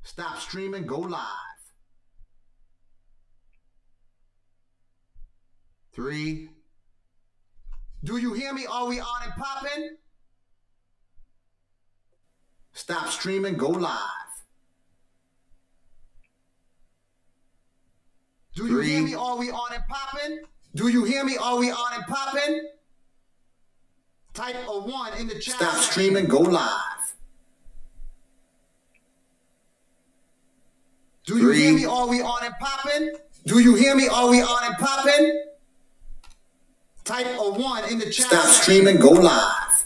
Stop streaming, go live. 3. Do you hear me? Are we on and popping? Stop streaming, go live. Do you hear me? Are we on and popping? Do you hear me? Are we on and popping? Type a 1 in the chat. Stop streaming, go live. Do you hear me? Are we on and popping? Do you hear me? Are we on and popping? Type a 1 in the chat. Stop streaming, go live.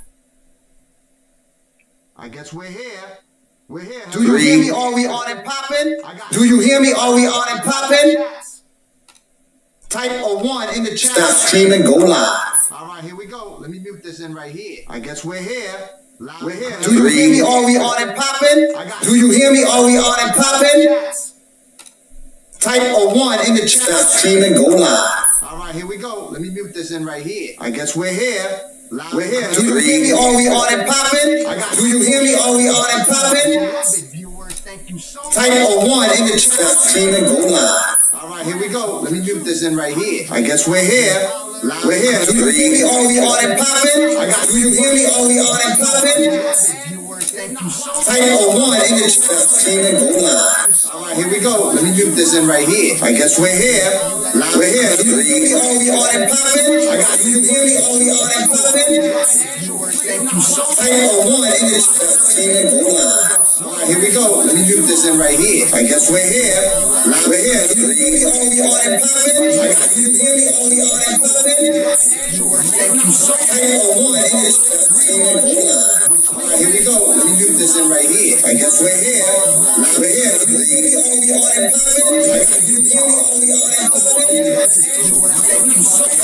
I guess we're here. We're here. Do you hear me? Are we on and popping? Do you hear me? Are we on and popping? Type a 1 in the chat. Stop streaming, go live. All right, here we go. Let me mute this in right here. I guess we're here. We're here. Do you hear me? Are we on and popping? Do you hear me? Are we on and popping? Type a 1 in the chat. Stop streaming, go live. All right, here we go. Let me mute this in right here. I guess we're here. We're here. Do you hear me? Are we on and popping? Do you hear me? Are we on and popping? Type a 1 in the chat. Stop streaming, go live. All right, here we go. Let me mute this in right here. I guess we're here. We're here. Do you hear me? Are we on and popping? Do you hear me? Are we on and popping? Type a 1 in the chat. Stop streaming, go live. All right, here we go. Let me mute this in right here. I guess we're here. We're here. Do you hear me? Are we on and popping? Do you hear me? Are we on and popping? Type a 1 in the chat. Stop streaming, go live. All right, here we go. Let me mute this in right here. I guess we're here. We're here. Do you hear me? Are we on and popping? Do you hear me? Are we on and popping? Type a 1 in the chat. Stop streaming, go live. All right, here we go. Let me mute this in right here. I guess we're here. We're here. Do you hear me? Are we on and popping? Do you hear me? Are we on and popping?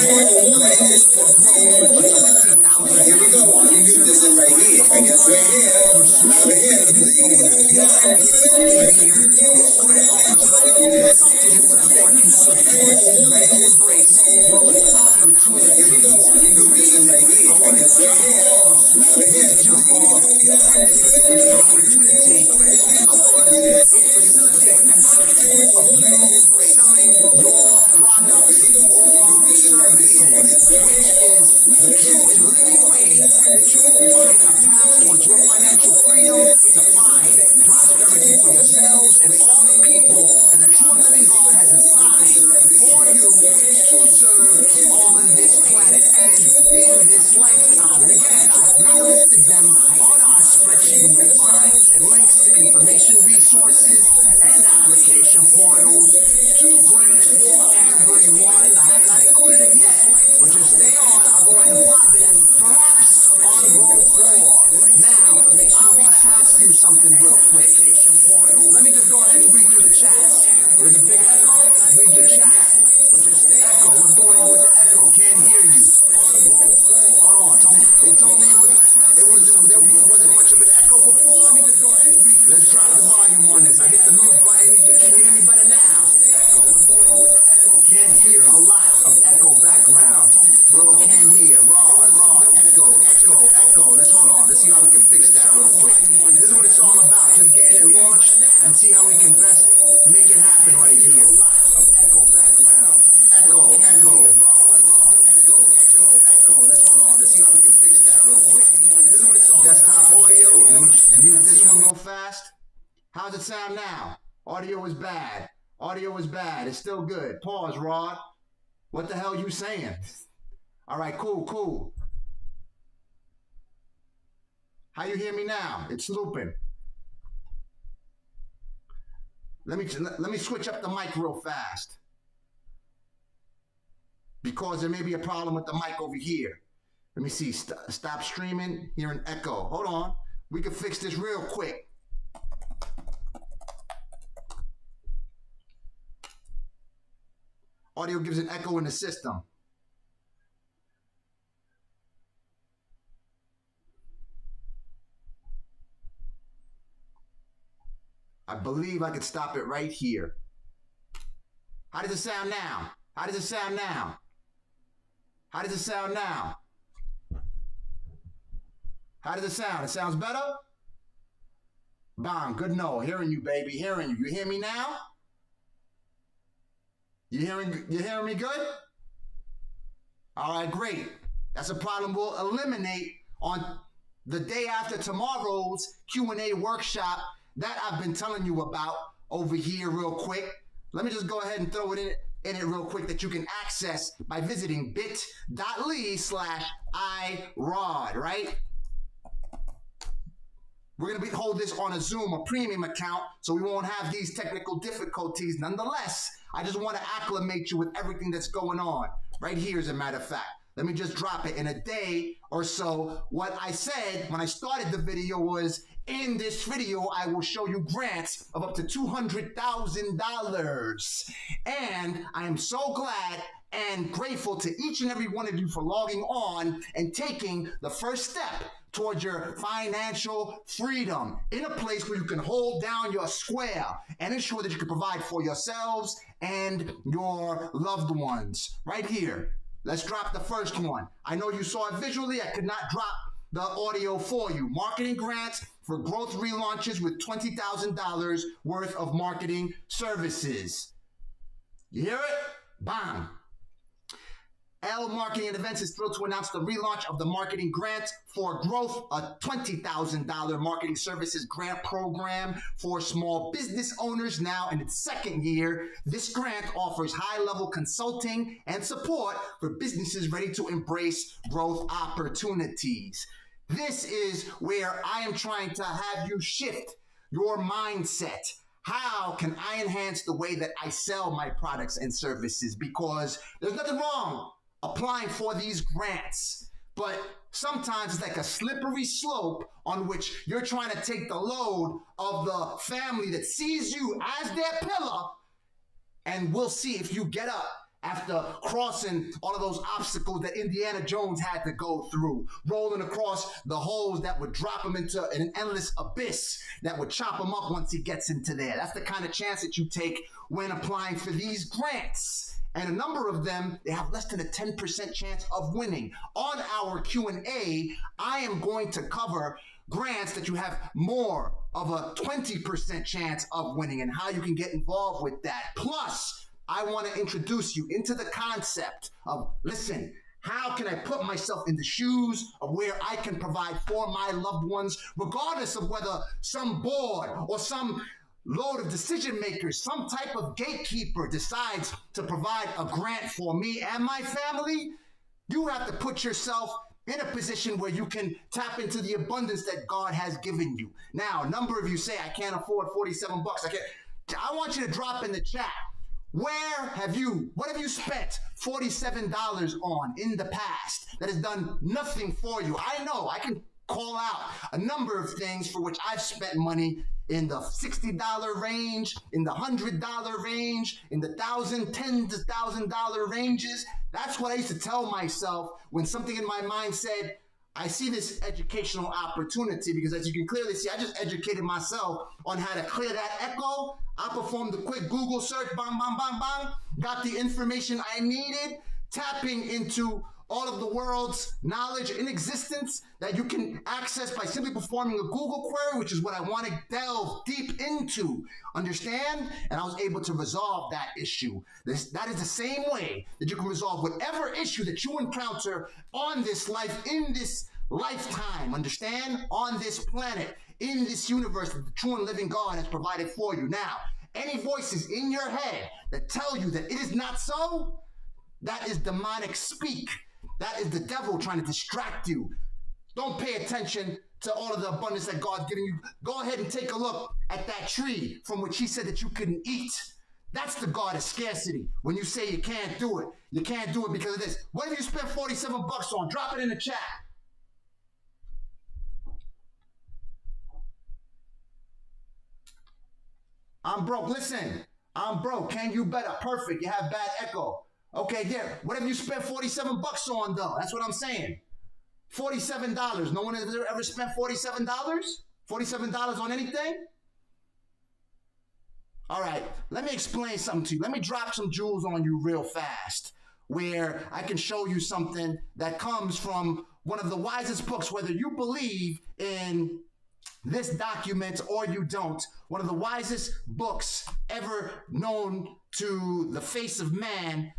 Type a 1 in the chat. Stop streaming, go live. All right, here we go. Let me mute this in right here. I guess we're here. We're here. Do you hear me? Are we on and something real quick. Let me just go ahead and read through the chat. There's a big echo. Read your chat. Echo. What's going on with the echo? Can't hear you. Hold on. They told me there wasn't much of an echo before. Let me just go ahead and read through. Let's drop the volume on this. I hit the mute button. Can you hear me better now? Echo. What's going on with the echo? Can't hear a lot of echo background. Bro, can't hear. Raw. Echo. Let's hold on. Let's see how we can fix that real quick. This is what it's all about. Just getting it launched and see how we can best make it happen right here. Echo background. Echo. Let's hold on. Let's see how we can fix that real quick. This is what it's all about. Desktop audio. Let me mute this one real fast. How's it sound now? Audio is bad. It's still good. Pause, Rod. What the hell you saying? All right, cool. How you hear me now? It's looping. Let me switch up the mic real fast, because there may be a problem with the mic over here. Let me see. Stop streaming. Hear an echo. Hold on. We can fix this real quick. Audio gives an echo in the system. I believe I could stop it right here. How does it sound now? How does it sound now? How does it sound now? How does it sound? It sounds better? Bang, good no. Hearing you, baby. Hearing you. You hear me now? You hearing me good? All right, great. That's a problem we'll eliminate on the day after tomorrow's Q&A workshop that I've been telling you about over here real quick. Let me just go ahead and throw it in it real quick that you can access by visiting bit.ly/iRod, right? We're going to hold this on a Zoom, a premium account, so we won't have these technical difficulties. Nonetheless, I just want to acclimate you with everything that's going on right here, as a matter of fact. Let me just drop it in a day or so. What I said when I started the video was, in this video, I will show you grants of up to $200,000. And I am so glad and grateful to each and every one of you for logging on and taking the first step towards your financial freedom in a place where you can hold down your square and ensure that you can provide for yourselves and your loved ones. Right here. Let's drop the first one. I know you saw it visually. I could not drop the audio for you. Marketing grants for growth relaunches with $20,000 worth of marketing services. You hear it? Bang. L Marketing and Events is thrilled to announce the relaunch of the Marketing Grant for Growth, a $20,000 marketing services grant program for small business owners now in its second year. This grant offers high-level consulting and support for businesses ready to embrace growth opportunities. This is where I am trying to have you shift your mindset. How can I enhance the way that I sell my products and services? Because there's nothing wrong applying for these grants, but sometimes it's like a slippery slope on which you're trying to take the load of the family that sees you as their pillar, and we'll see if you get up after crossing all of those obstacles that Indiana Jones had to go through, rolling across the holes that would drop him into an endless abyss that would chop him up once he gets into there. That's the kind of chance that you take when applying for these grants. And a number of them, they have less than a 10% chance of winning. On our Q&A, I am going to cover grants that you have more of a 20% chance of winning and how you can get involved with that. Plus, I want to introduce you into the concept of, listen, how can I put myself in the shoes of where I can provide for my loved ones, regardless of whether some board or some load of decision makers, some type of gatekeeper decides to provide a grant for me and my family? You have to put yourself in a position where you can tap into the abundance that God has given you. Now, a number of you say, I can't afford 47 bucks. I want you to drop in the chat. What have you spent $47 on in the past that has done nothing for you? I know I can call out a number of things for which I've spent money in the $60 range, in the $100 range, in the $1,000, $10,000 ranges. That's what I used to tell myself when something in my mind said, I see this educational opportunity, because as you can clearly see, I just educated myself on how to clear that echo. I performed a quick Google search, bang, bang, bang, bang, got the information I needed, tapping into all of the world's knowledge in existence that you can access by simply performing a Google query, which is what I want to delve deep into. Understand? And I was able to resolve that issue. That is the same way that you can resolve whatever issue that you encounter on this life, in this lifetime. Understand? On this planet, in this universe that the true and living God has provided for you. Now, any voices in your head that tell you that it is not so, that is demonic speak. That is the devil trying to distract you. Don't pay attention to all of the abundance that God's giving you. Go ahead and take a look at that tree from which he said that you couldn't eat. That's the God of scarcity. When you say you can't do it because of this. What if you spent 47 bucks on? Drop it in the chat. I'm broke. Listen, I'm broke. Can you better? Perfect. You have bad echo. Okay, there. What have you spent 47 bucks on, though? That's what I'm saying. $47. No one has ever spent $47? $47 on anything? All right, let me explain something to you. Let me drop some jewels on you real fast, where I can show you something that comes from one of the wisest books, whether you believe in this document or you don't, one of the wisest books ever known to the face of man,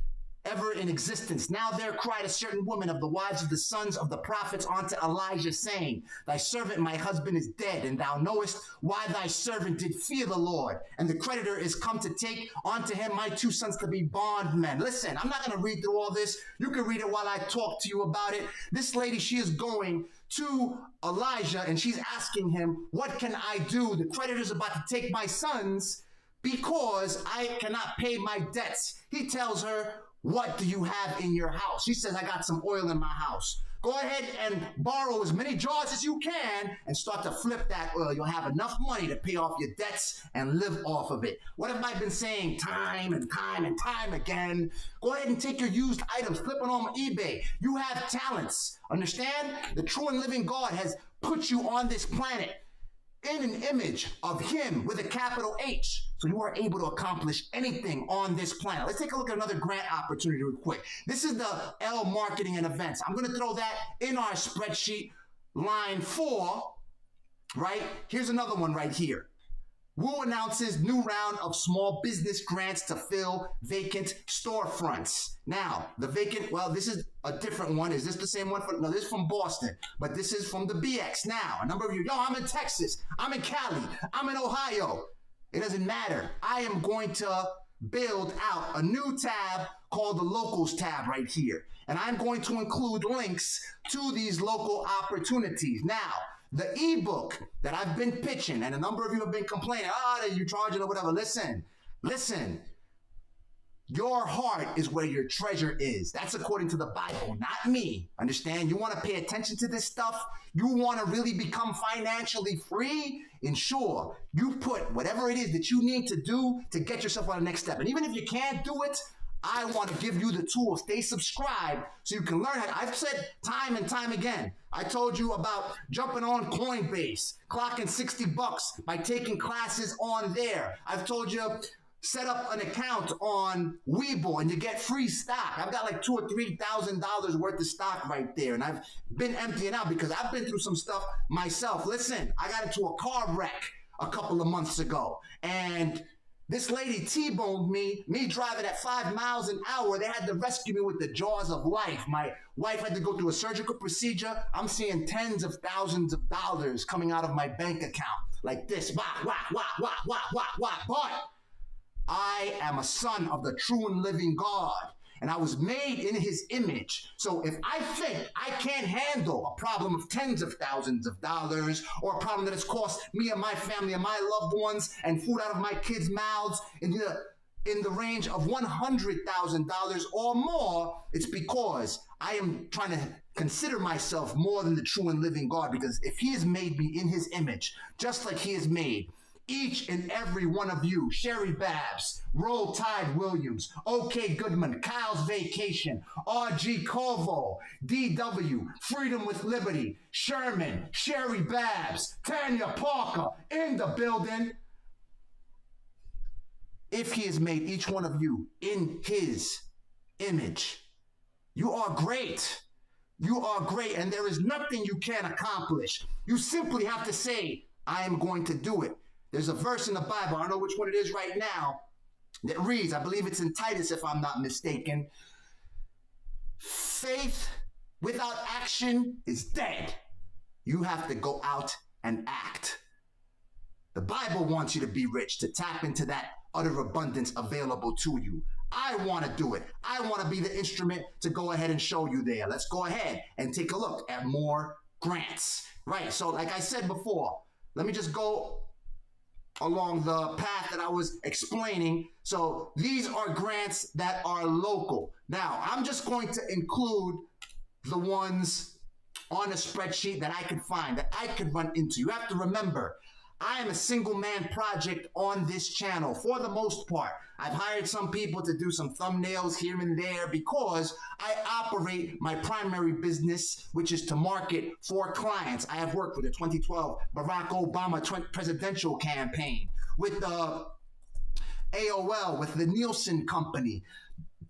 ever in existence. Now there cried a certain woman of the wives of the sons of the prophets unto Elijah, saying, Thy servant my husband is dead, and thou knowest why thy servant did fear the Lord. And the creditor is come to take unto him my 2 sons to be bondmen. Listen, I'm not going to read through all this. You can read it while I talk to you about it. This lady, she is going to Elijah and she's asking him, what can I do? The creditor's about to take my sons because I cannot pay my debts. He tells her, what do you have in your house? She says, I got some oil in my house. Go ahead and borrow as many jars as you can and start to flip that oil. You'll have enough money to pay off your debts and live off of it. What have I been saying time and time and time again? Go ahead and take your used items, flip them on eBay. You have talents. Understand? The true and living God has put you on this planet in an image of him with a capital H. So you are able to accomplish anything on this planet. Let's take a look at another grant opportunity real quick. This is the L Marketing and Events. I'm going to throw that in our spreadsheet, line 4, right? Here's another one right here. Wu announces new round of small business grants to fill vacant storefronts. Now, the vacant, well, this is a different one. Is this the same one? No, this is from Boston, but this is from the BX. Now, a number of you, I'm in Texas, I'm in Cali, I'm in Ohio. It doesn't matter. I am going to build out a new tab called the Locals tab right here. And I'm going to include links to these local opportunities. Now, the ebook that I've been pitching, and a number of you have been complaining, that you're charging or whatever. Listen. Your heart is where your treasure is. That's according to the Bible, not me. Understand? You want to pay attention to this stuff? You want to really become financially free? Ensure you put whatever it is that you need to do to get yourself on the next step. And even if you can't do it, I want to give you the tools. Stay subscribed so you can learn how. I've said time and time again. I told you about jumping on Coinbase, clocking $60 by taking classes on there. I've told you set up an account on Webull and you get free stock. I've got like $2,000 or $3,000 worth of stock right there. And I've been emptying out because I've been through some stuff myself. Listen, I got into a car wreck a couple of months ago and this lady T-boned me driving at 5 miles an hour. They had to rescue me with the jaws of life. My wife had to go through a surgical procedure. I'm seeing tens of thousands of dollars coming out of my bank account like this. Wah, wah, wah, wah, wah, wah, wah. But I am a son of the true and living God, and I was made in his image. So if I think I can't handle a problem of tens of thousands of dollars or a problem that has cost me and my family and my loved ones and food out of my kids' mouths in the range of $100,000 or more, it's because I am trying to consider myself more than the true and living God. Because if he has made me in his image, just like he has made each and every one of you, Sherry Babs, Roll Tide Williams, OK Goodman, Kyle's Vacation, RG Corvo, DW, Freedom with Liberty, Sherman, Sherry Babs, Tanya Parker in the building. If he has made each one of you in his image, you are great. You are great, and there is nothing you can't accomplish. You simply have to say, I am going to do it. There's a verse in the Bible, I don't know which one it is right now, that reads, I believe it's in Titus if I'm not mistaken, faith without action is dead. You have to go out and act. The Bible wants you to be rich, to tap into that utter abundance available to you. I want to do it. I want to be the instrument to go ahead and show you there. Let's go ahead and take a look at more grants. Right, so like I said before, let me just go along the path that I was explaining. So these are grants that are local. Now, I'm just going to include the ones on a spreadsheet that I could find, that I could run into. You have to remember, I am a single man project on this channel for the most part. I've hired some people to do some thumbnails here and there because I operate my primary business, which is to market for clients. I have worked with the 2012 Barack Obama presidential campaign, with the AOL, with the Nielsen Company,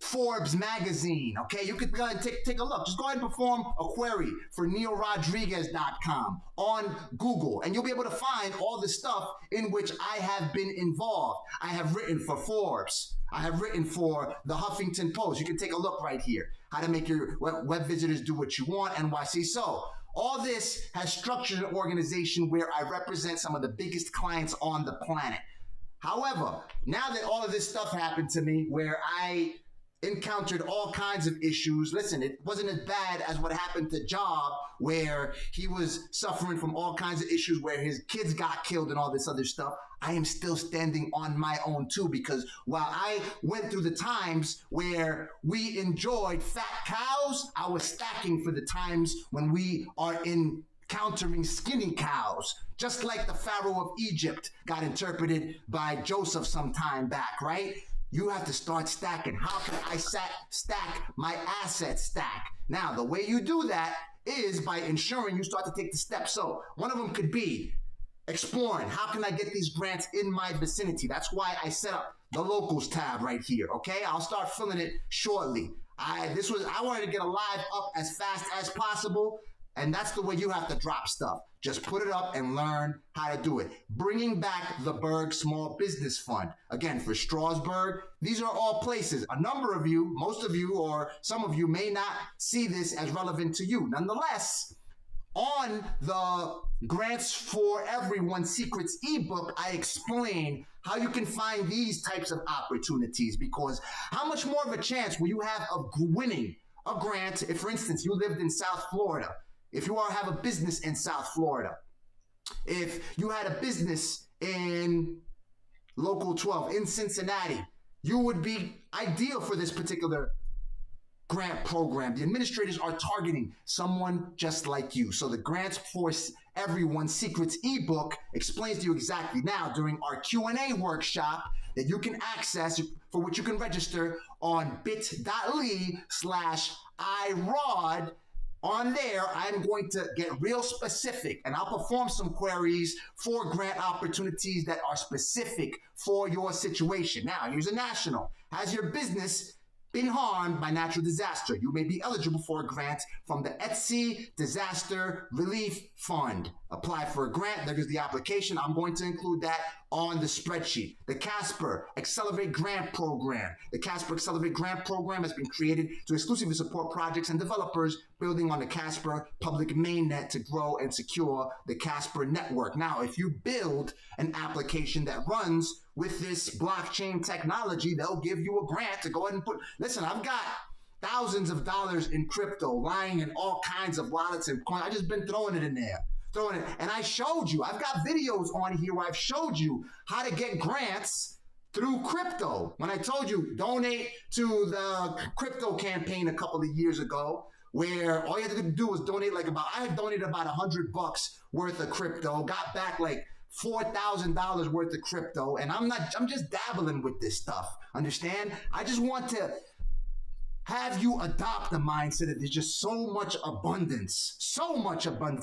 Forbes magazine. Okay, you could go ahead and take a look. Just go ahead and perform a query for neilrodriguez.com on Google, and you'll be able to find all the stuff in which I have been involved. I have written for Forbes. I have written for the Huffington Post. You can take a look right here. How to make your web visitors do what you want, NYC. So all this has structured an organization where I represent some of the biggest clients on the planet. However, now that all of this stuff happened to me where I encountered all kinds of issues. Listen, it wasn't as bad as what happened to Job, where he was suffering from all kinds of issues where his kids got killed and all this other stuff. I am still standing on my own too, because while I went through the times where we enjoyed fat cows, I was stacking for the times when we are encountering skinny cows, just like the Pharaoh of Egypt got interpreted by Joseph some time back, right? You have to start stacking. How can I stack my asset stack? Now, the way you do that is by ensuring you start to take the steps. So one of them could be exploring. How can I get these grants in my vicinity? That's why I set up the locals tab right here. Okay, I'll start filling it shortly. I wanted to get a live up as fast as possible. And that's the way you have to drop stuff. Just put it up and learn how to do it. Bringing back the Berg Small Business Fund. Again, for Strasbourg, these are all places. A number of you, most of you, or some of you may not see this as relevant to you. Nonetheless, on the Grants for Everyone Secrets ebook, I explain how you can find these types of opportunities, because how much more of a chance will you have of winning a grant if, for instance, you lived in South Florida? If you have a business in South Florida, if you had a business in Local 12 in Cincinnati, you would be ideal for this particular grant program. The administrators are targeting someone just like you. So the Grants for Everyone Secrets ebook explains to you exactly now during our Q&A workshop that you can access, for which you can register on bit.ly/iRod. On there, I'm going to get real specific, and I'll perform some queries for grant opportunities that are specific for your situation. Now, here's a national. Has your business been harmed by natural disaster? You may be eligible for a grant from the Etsy Disaster Relief Fund. Apply for a grant. There's the application. I'm going to include that on the spreadsheet. The Casper Accelerate Grant Program. The Casper Accelerate Grant Program has been created to exclusively support projects and developers building on the Casper public mainnet to grow and secure the Casper network. Now, if you build an application that runs with this blockchain technology, they'll give you a grant to go ahead and listen, I've got thousands of dollars in crypto lying in all kinds of wallets and coins. I just been throwing it in there. And I showed you, I've got videos on here where I've showed you how to get grants through crypto. When I told you, donate to the crypto campaign a couple of years ago, where all you had to do was donate I had donated about $100 worth of crypto, got back like $4,000 worth of crypto. And I'm just dabbling with this stuff. Understand? I just want to have you adopt the mindset that there's just so much abundance,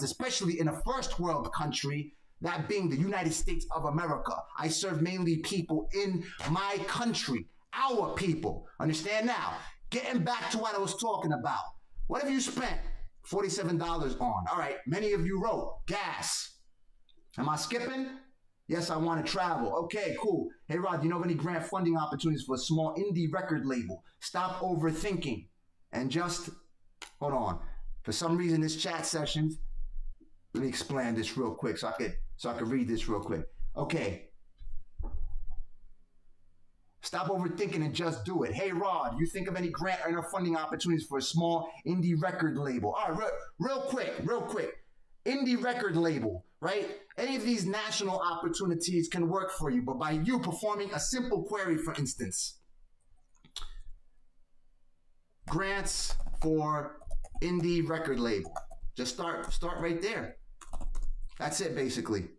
especially in a first world country, that being the United States of America. I serve mainly people in my country, our people. Understand now? Getting back to what I was talking about. What have you spent $47 on? All right, many of you wrote gas. Am I skipping? Yes, I want to travel. Okay, cool. Hey, Rod, do you know of any grant funding opportunities for a small indie record label? Stop overthinking and just, hold on. For some reason, this chat session, let me explain this real quick so I could read this real quick. Okay. Stop overthinking and just do it. Hey, Rod, you think of any grant or funding opportunities for a small indie record label? All right, real quick. Indie record label, right? Any of these national opportunities can work for you, but by you performing a simple query, for instance, grants for indie record label. Just start right there. That's it, basically.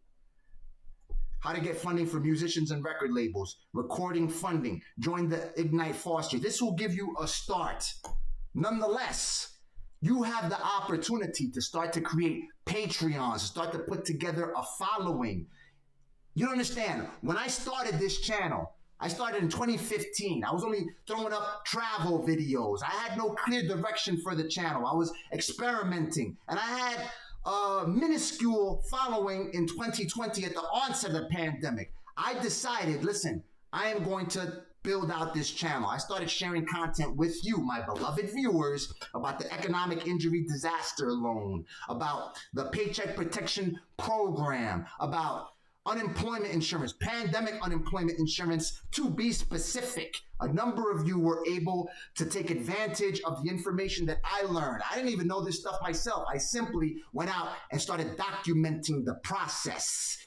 How to get funding for musicians and record labels, recording funding, join the Ignite Foster. This will give you a start. Nonetheless, you have the opportunity to start to create Patreons, start to put together a following. You don't understand. When I started this channel, I started in 2015. I was only throwing up travel videos. I had no clear direction for the channel. I was experimenting, and I had a minuscule following in 2020 at the onset of the pandemic. I decided, listen, I am going to build out this channel. I started sharing content with you, my beloved viewers, about the economic injury disaster loan, about the Paycheck Protection Program, about unemployment insurance, pandemic unemployment insurance, to be specific. A number of you were able to take advantage of the information that I learned. I didn't even know this stuff myself. I simply went out and started documenting the process.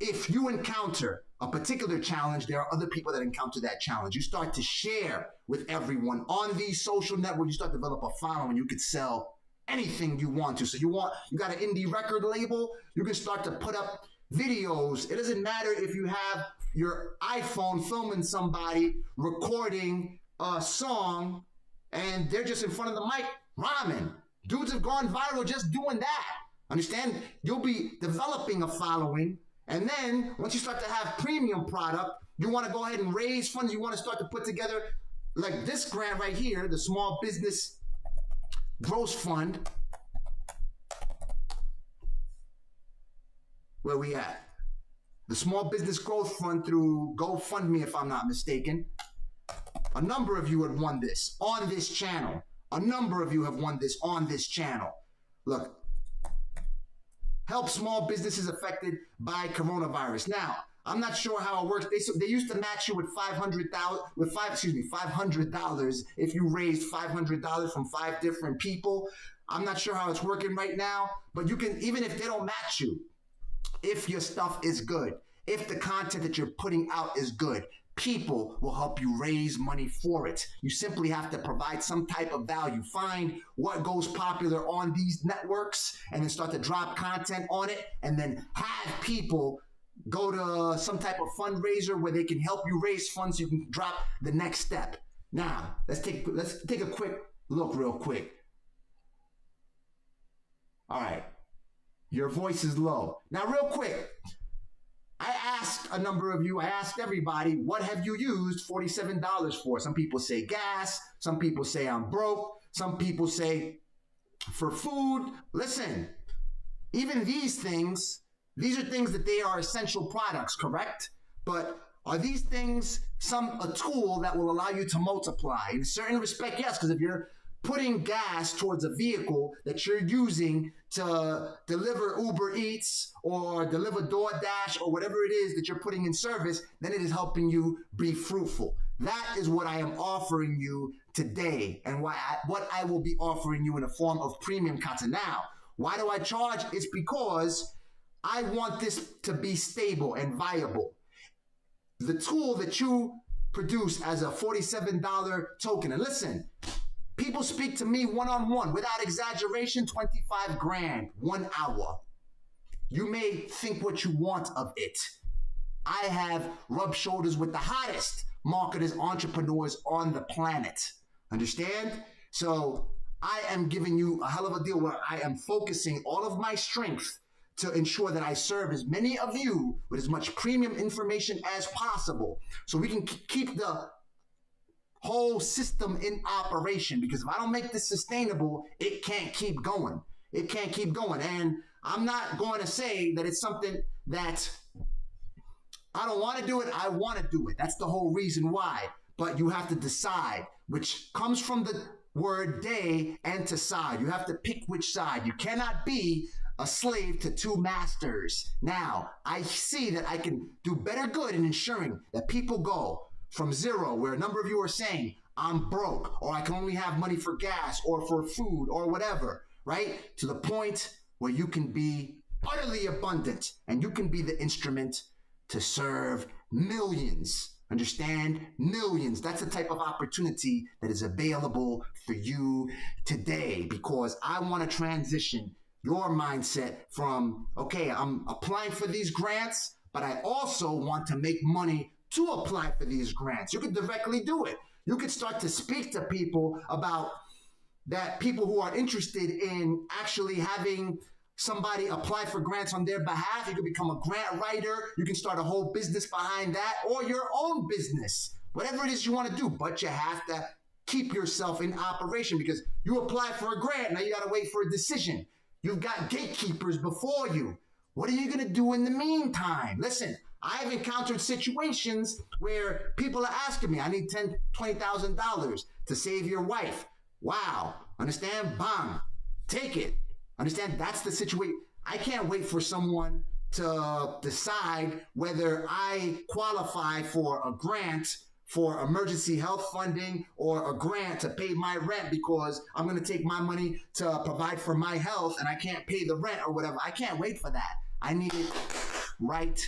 If you encounter a particular challenge, there are other people that encounter that challenge. You start to share with everyone on these social networks. You start to develop a following. You could sell anything you want to. So you got an indie record label, you can start to put up videos. It doesn't matter if you have your iPhone filming somebody recording a song and they're just in front of the mic rhyming. Dudes have gone viral just doing that. Understand? You'll be developing a following. And then once you start to have premium product, you want to go ahead and raise funds. You want to start to put together like this grant right here, the Small Business Growth Fund. Where we at? The Small Business Growth Fund through GoFundMe, if I'm not mistaken. A number of you have won this on this channel. A number of you have won this on this channel. Look, help small businesses affected by coronavirus. Now, I'm not sure how it works. They used to match you with $500 if you raised $500 from 5 different people. I'm not sure how it's working right now, but you can, even if they don't match you, if your stuff is good, if the content that you're putting out is good, people will help you raise money for it. You simply have to provide some type of value. Find what goes popular on these networks and then start to drop content on it, and then have people go to some type of fundraiser where they can help you raise funds so you can drop the next step. Now, let's take a quick look real quick. All right. Your voice is low. Now, real quick, I asked a number of you, I asked everybody, what have you used $47 for? Some people say gas. Some people say I'm broke. Some people say for food. Listen, even these things, these are things that they are essential products, correct? But are these things a tool that will allow you to multiply? In a certain respect, yes, because if you're putting gas towards a vehicle that you're using to deliver Uber Eats or deliver DoorDash or whatever it is that you're putting in service, then it is helping you be fruitful. That is what I am offering you today, and what I will be offering you in the form of premium content. Now, why do I charge? It's because I want this to be stable and viable. The tool that you produce as a $47 token, and listen, people speak to me one-on-one, without exaggeration, 25 grand, 1 hour. You may think what you want of it. I have rubbed shoulders with the hottest marketers, entrepreneurs on the planet. Understand? So I am giving you a hell of a deal where I am focusing all of my strength to ensure that I serve as many of you with as much premium information as possible, so we can keep the whole system in operation. Because if I don't make this sustainable, it can't keep going. It can't keep going. And I'm not going to say that it's something that I don't want to do it. I want to do it. That's the whole reason why. But you have to decide, which comes from the word day and to side. You have to pick which side. You cannot be a slave to 2 masters. Now, I see that I can do better good in ensuring that people go from zero, where a number of you are saying, I'm broke, or I can only have money for gas or for food or whatever, right? To the point where you can be utterly abundant and you can be the instrument to serve millions. Understand? Millions. That's the type of opportunity that is available for you today, because I want to transition your mindset from, okay, I'm applying for these grants, but I also want to make money to apply for these grants. You could directly do it. You could start to speak to people about that, people who are interested in actually having somebody apply for grants on their behalf. You can become a grant writer. You can start a whole business behind that, or your own business, whatever it is you want to do. But you have to keep yourself in operation, because you apply for a grant. Now you got to wait for a decision. You've got gatekeepers before you. What are you going to do in the meantime? Listen, I've encountered situations where people are asking me, I need $10,000, $20,000 to save your wife. Wow. Understand? Bang. Take it. Understand? That's the situation. I can't wait for someone to decide whether I qualify for a grant for emergency health funding or a grant to pay my rent, because I'm going to take my money to provide for my health and I can't pay the rent or whatever. I can't wait for that. I need it right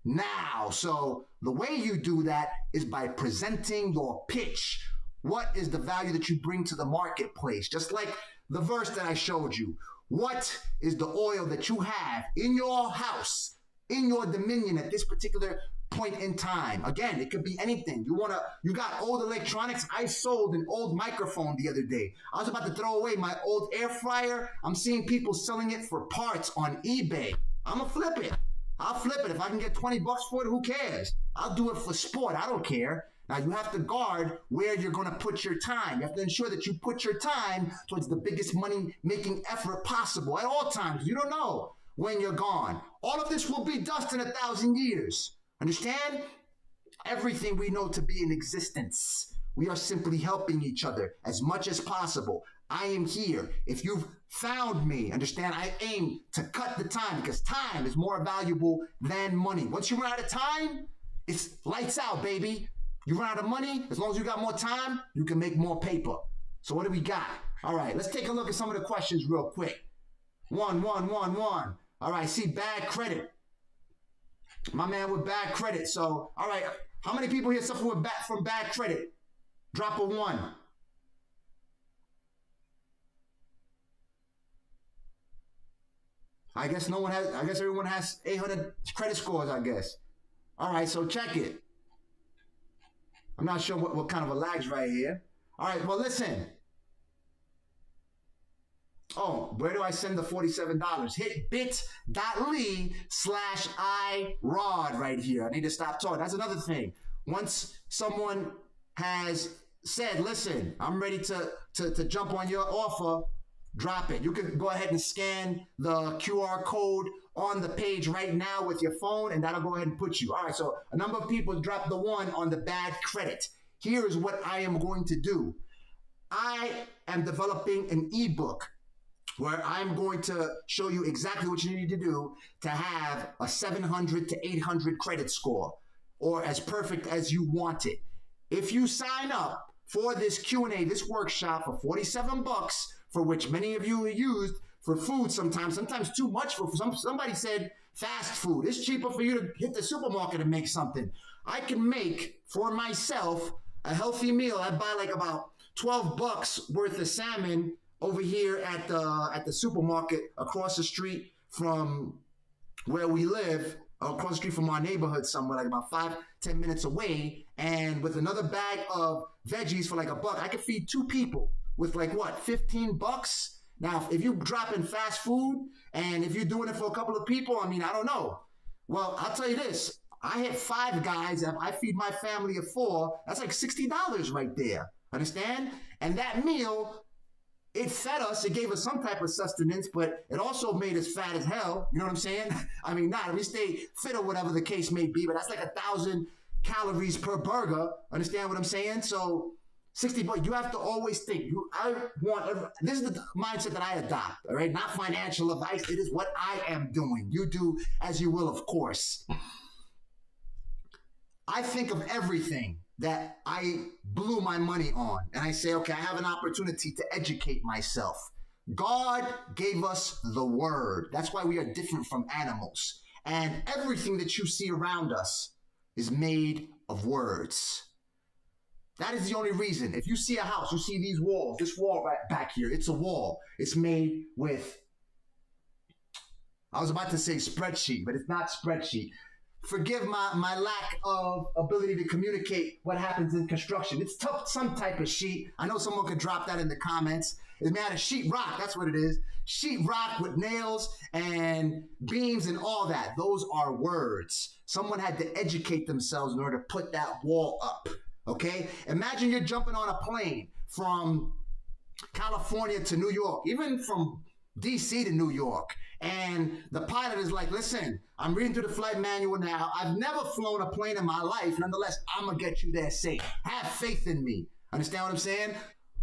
now. So the way you do that is by presenting your pitch. What is the value that you bring to the marketplace? Just like the verse that I showed you. What is the oil that you have in your house, in your dominion at this particular point in time? Again, it could be anything. You got old electronics. I sold an old microphone the other day. I was about to throw away my old air fryer. I'm seeing people selling it for parts on eBay. I'm gonna flip it. I'll flip it. If I can get $20 for it, who cares? I'll do it for sport. I don't care. Now, you have to guard where you're going to put your time. You have to ensure that you put your time towards the biggest money-making effort possible at all times. You don't know when you're gone. All of this will be dust in 1,000 years. Understand? Everything we know to be in existence, we are simply helping each other as much as possible. I am here. If you've found me, understand, I aim to cut the time, because time is more valuable than money. Once you run out of time, it's lights out, baby. You run out of money, as long as you got more time, you can make more paper. So what do we got? All right, let's take a look at some of the questions real quick. One. All right, see, bad credit. My man with bad credit. So, all right, how many people here suffer from bad credit? Drop a 1. I guess everyone has 800 credit scores, I guess. All right, so check it. I'm not sure what kind of a lag's right here. All right, well, listen. Oh, where do I send the $47? Hit bit.ly/iRod right here. I need to stop talking. That's another thing. Once someone has said, listen, I'm ready to jump on your offer, drop it. You can go ahead and scan the QR code on the page right now with your phone, and that'll go ahead and put you. All right, so a number of people dropped the 1 on the bad credit. Here is what I am going to do. I am developing an ebook where I'm going to show you exactly what you need to do to have a 700 to 800 credit score, or as perfect as you want it. If you sign up for this Q&A, this workshop for $47, for which many of you are used for food sometimes too much for somebody said fast food. It's cheaper for you to hit the supermarket and make something. I can make for myself a healthy meal. I buy like about $12 worth of salmon over here at the supermarket across the street from where we live, across the street from our neighborhood somewhere, like about 5-10 minutes away. And with another bag of veggies for like $1, I could feed 2 people with like what, $15? Now, if you drop in fast food and if you're doing it for a couple of people, I mean, I don't know. Well, I'll tell you this. I hit 5 guys. If I feed my family of 4, that's like $60 right there. Understand? And that meal, it fed us, it gave us some type of sustenance, but it also made us fat as hell. You know what I'm saying? I mean, we stay fit or whatever the case may be, but that's like 1,000 calories per burger. Understand what I'm saying? So $60, you have to always think, this is the mindset that I adopt, all right? Not financial advice. It is what I am doing. You do as you will, of course. I think of everything that I blew my money on. And I say, okay, I have an opportunity to educate myself. God gave us the word. That's why we are different from animals. And everything that you see around us is made of words. That is the only reason. If you see a house, you see these walls, this wall right back here, it's a wall. It's made with, I was about to say spreadsheet, but it's not spreadsheet. Forgive my lack of ability to communicate what happens in construction. It's tough, some type of sheet. I know someone could drop that in the comments. It's made out of sheet rock. That's what it is. Sheet rock with nails and beams and all that. Those are words. Someone had to educate themselves in order to put that wall up. Okay? Imagine you're jumping on a plane from California to New York, even from DC to New York. And the pilot is like, listen, I'm reading through the flight manual now. I've never flown a plane in my life. Nonetheless, I'm going to get you there safe. Have faith in me. Understand what I'm saying?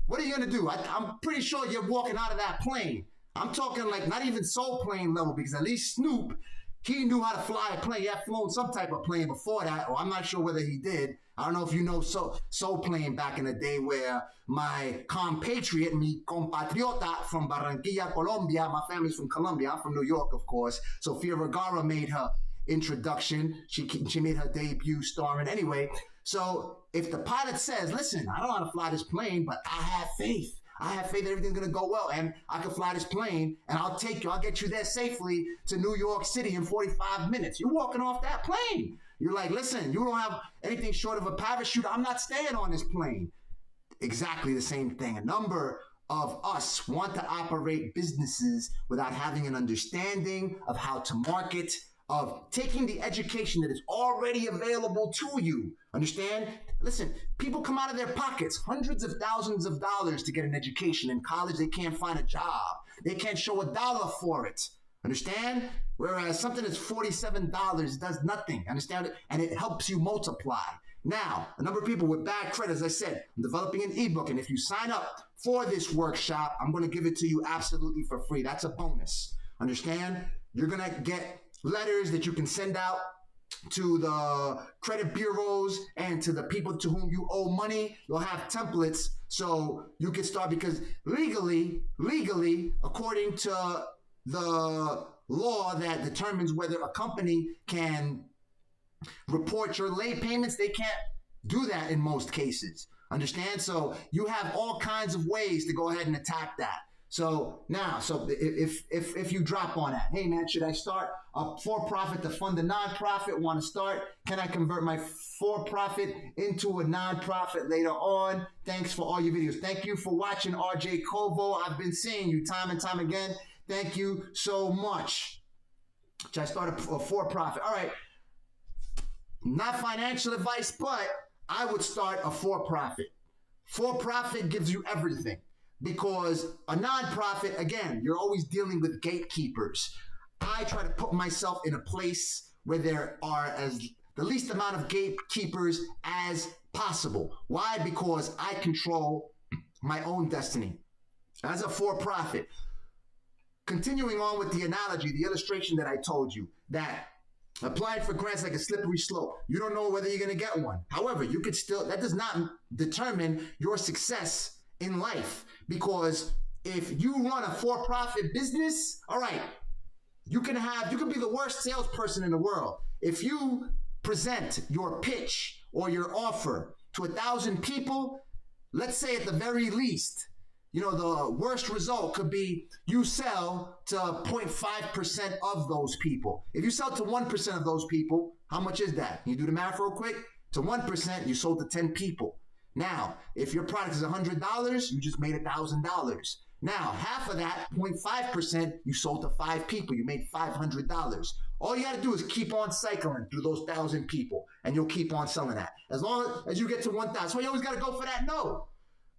What are you going to do? I'm pretty sure you're walking out of that plane. I'm talking like not even soul plane level, because at least Snoop, he knew how to fly a plane. He had flown some type of plane before that, or I'm not sure whether he did. I don't know if you know soul plane back in the day, where my compatriot, mi compatriota from Barranquilla, Colombia, my family's from Colombia, I'm from New York, of course. Sofia Vergara made her introduction. She made her debut starring. Anyway, so if the pilot says, listen, I don't know how to fly this plane, but I have faith. I have faith that everything's going to go well, and I can fly this plane, and I'll get you there safely to New York City in 45 minutes. You're walking off that plane. You're like, listen, you don't have anything short of a parachute. I'm not staying on this plane. Exactly the same thing. A number of us want to operate businesses without having an understanding of how to market, of taking the education that is already available to you. Understand? Listen, people come out of their pockets hundreds of thousands of dollars to get an education. In college, they can't find a job. They can't show $1 for it. Understand? Whereas something that's $47 does nothing. Understand it? And it helps you multiply. Now, a number of people with bad credit, as I said, I'm developing an ebook. And if you sign up for this workshop, I'm going to give it to you absolutely for free. That's a bonus. Understand? You're going to get letters that you can send out to the credit bureaus and to the people to whom you owe money. You'll have templates so you can start, because legally, according to the law that determines whether a company can report your late payments, they can't do that in most cases. Understand? So you have all kinds of ways to go ahead and attack that. So now, if you drop on that, hey man, should I start a for-profit to fund a nonprofit? Want to start? Can I convert my for-profit into a nonprofit later on? Thanks for all your videos. Thank you for watching, RJ Covo. I've been seeing you time and time again. Thank you so much. Should I start a for-profit? All right. Not financial advice, but I would start a for-profit. For-profit gives you everything. Because a nonprofit, again, you're always dealing with gatekeepers. I try to put myself in a place where there are the least amount of gatekeepers as possible. Why? Because I control my own destiny. As a for-profit, continuing on with the analogy, the illustration that I told you, that applying for grants like a slippery slope. You don't know whether you're going to get one. However, you could still, that does not determine your success in life. Because if you run a for-profit business, all right, you can be the worst salesperson in the world. If you present your pitch or your offer to 1,000 people, let's say at the very least, the worst result could be you sell to 0.5% of those people. If you sell to 1% of those people, how much is that? Can you do the math real quick? To 1%, you sold to 10 people. Now, if your product is $100, you just made $1,000. Now, half of that, 0.5%, you sold to 5 people. You made $500. All you got to do is keep on cycling through those 1,000 people, and you'll keep on selling that. As long as you get to 1,000. So you always got to go for that no.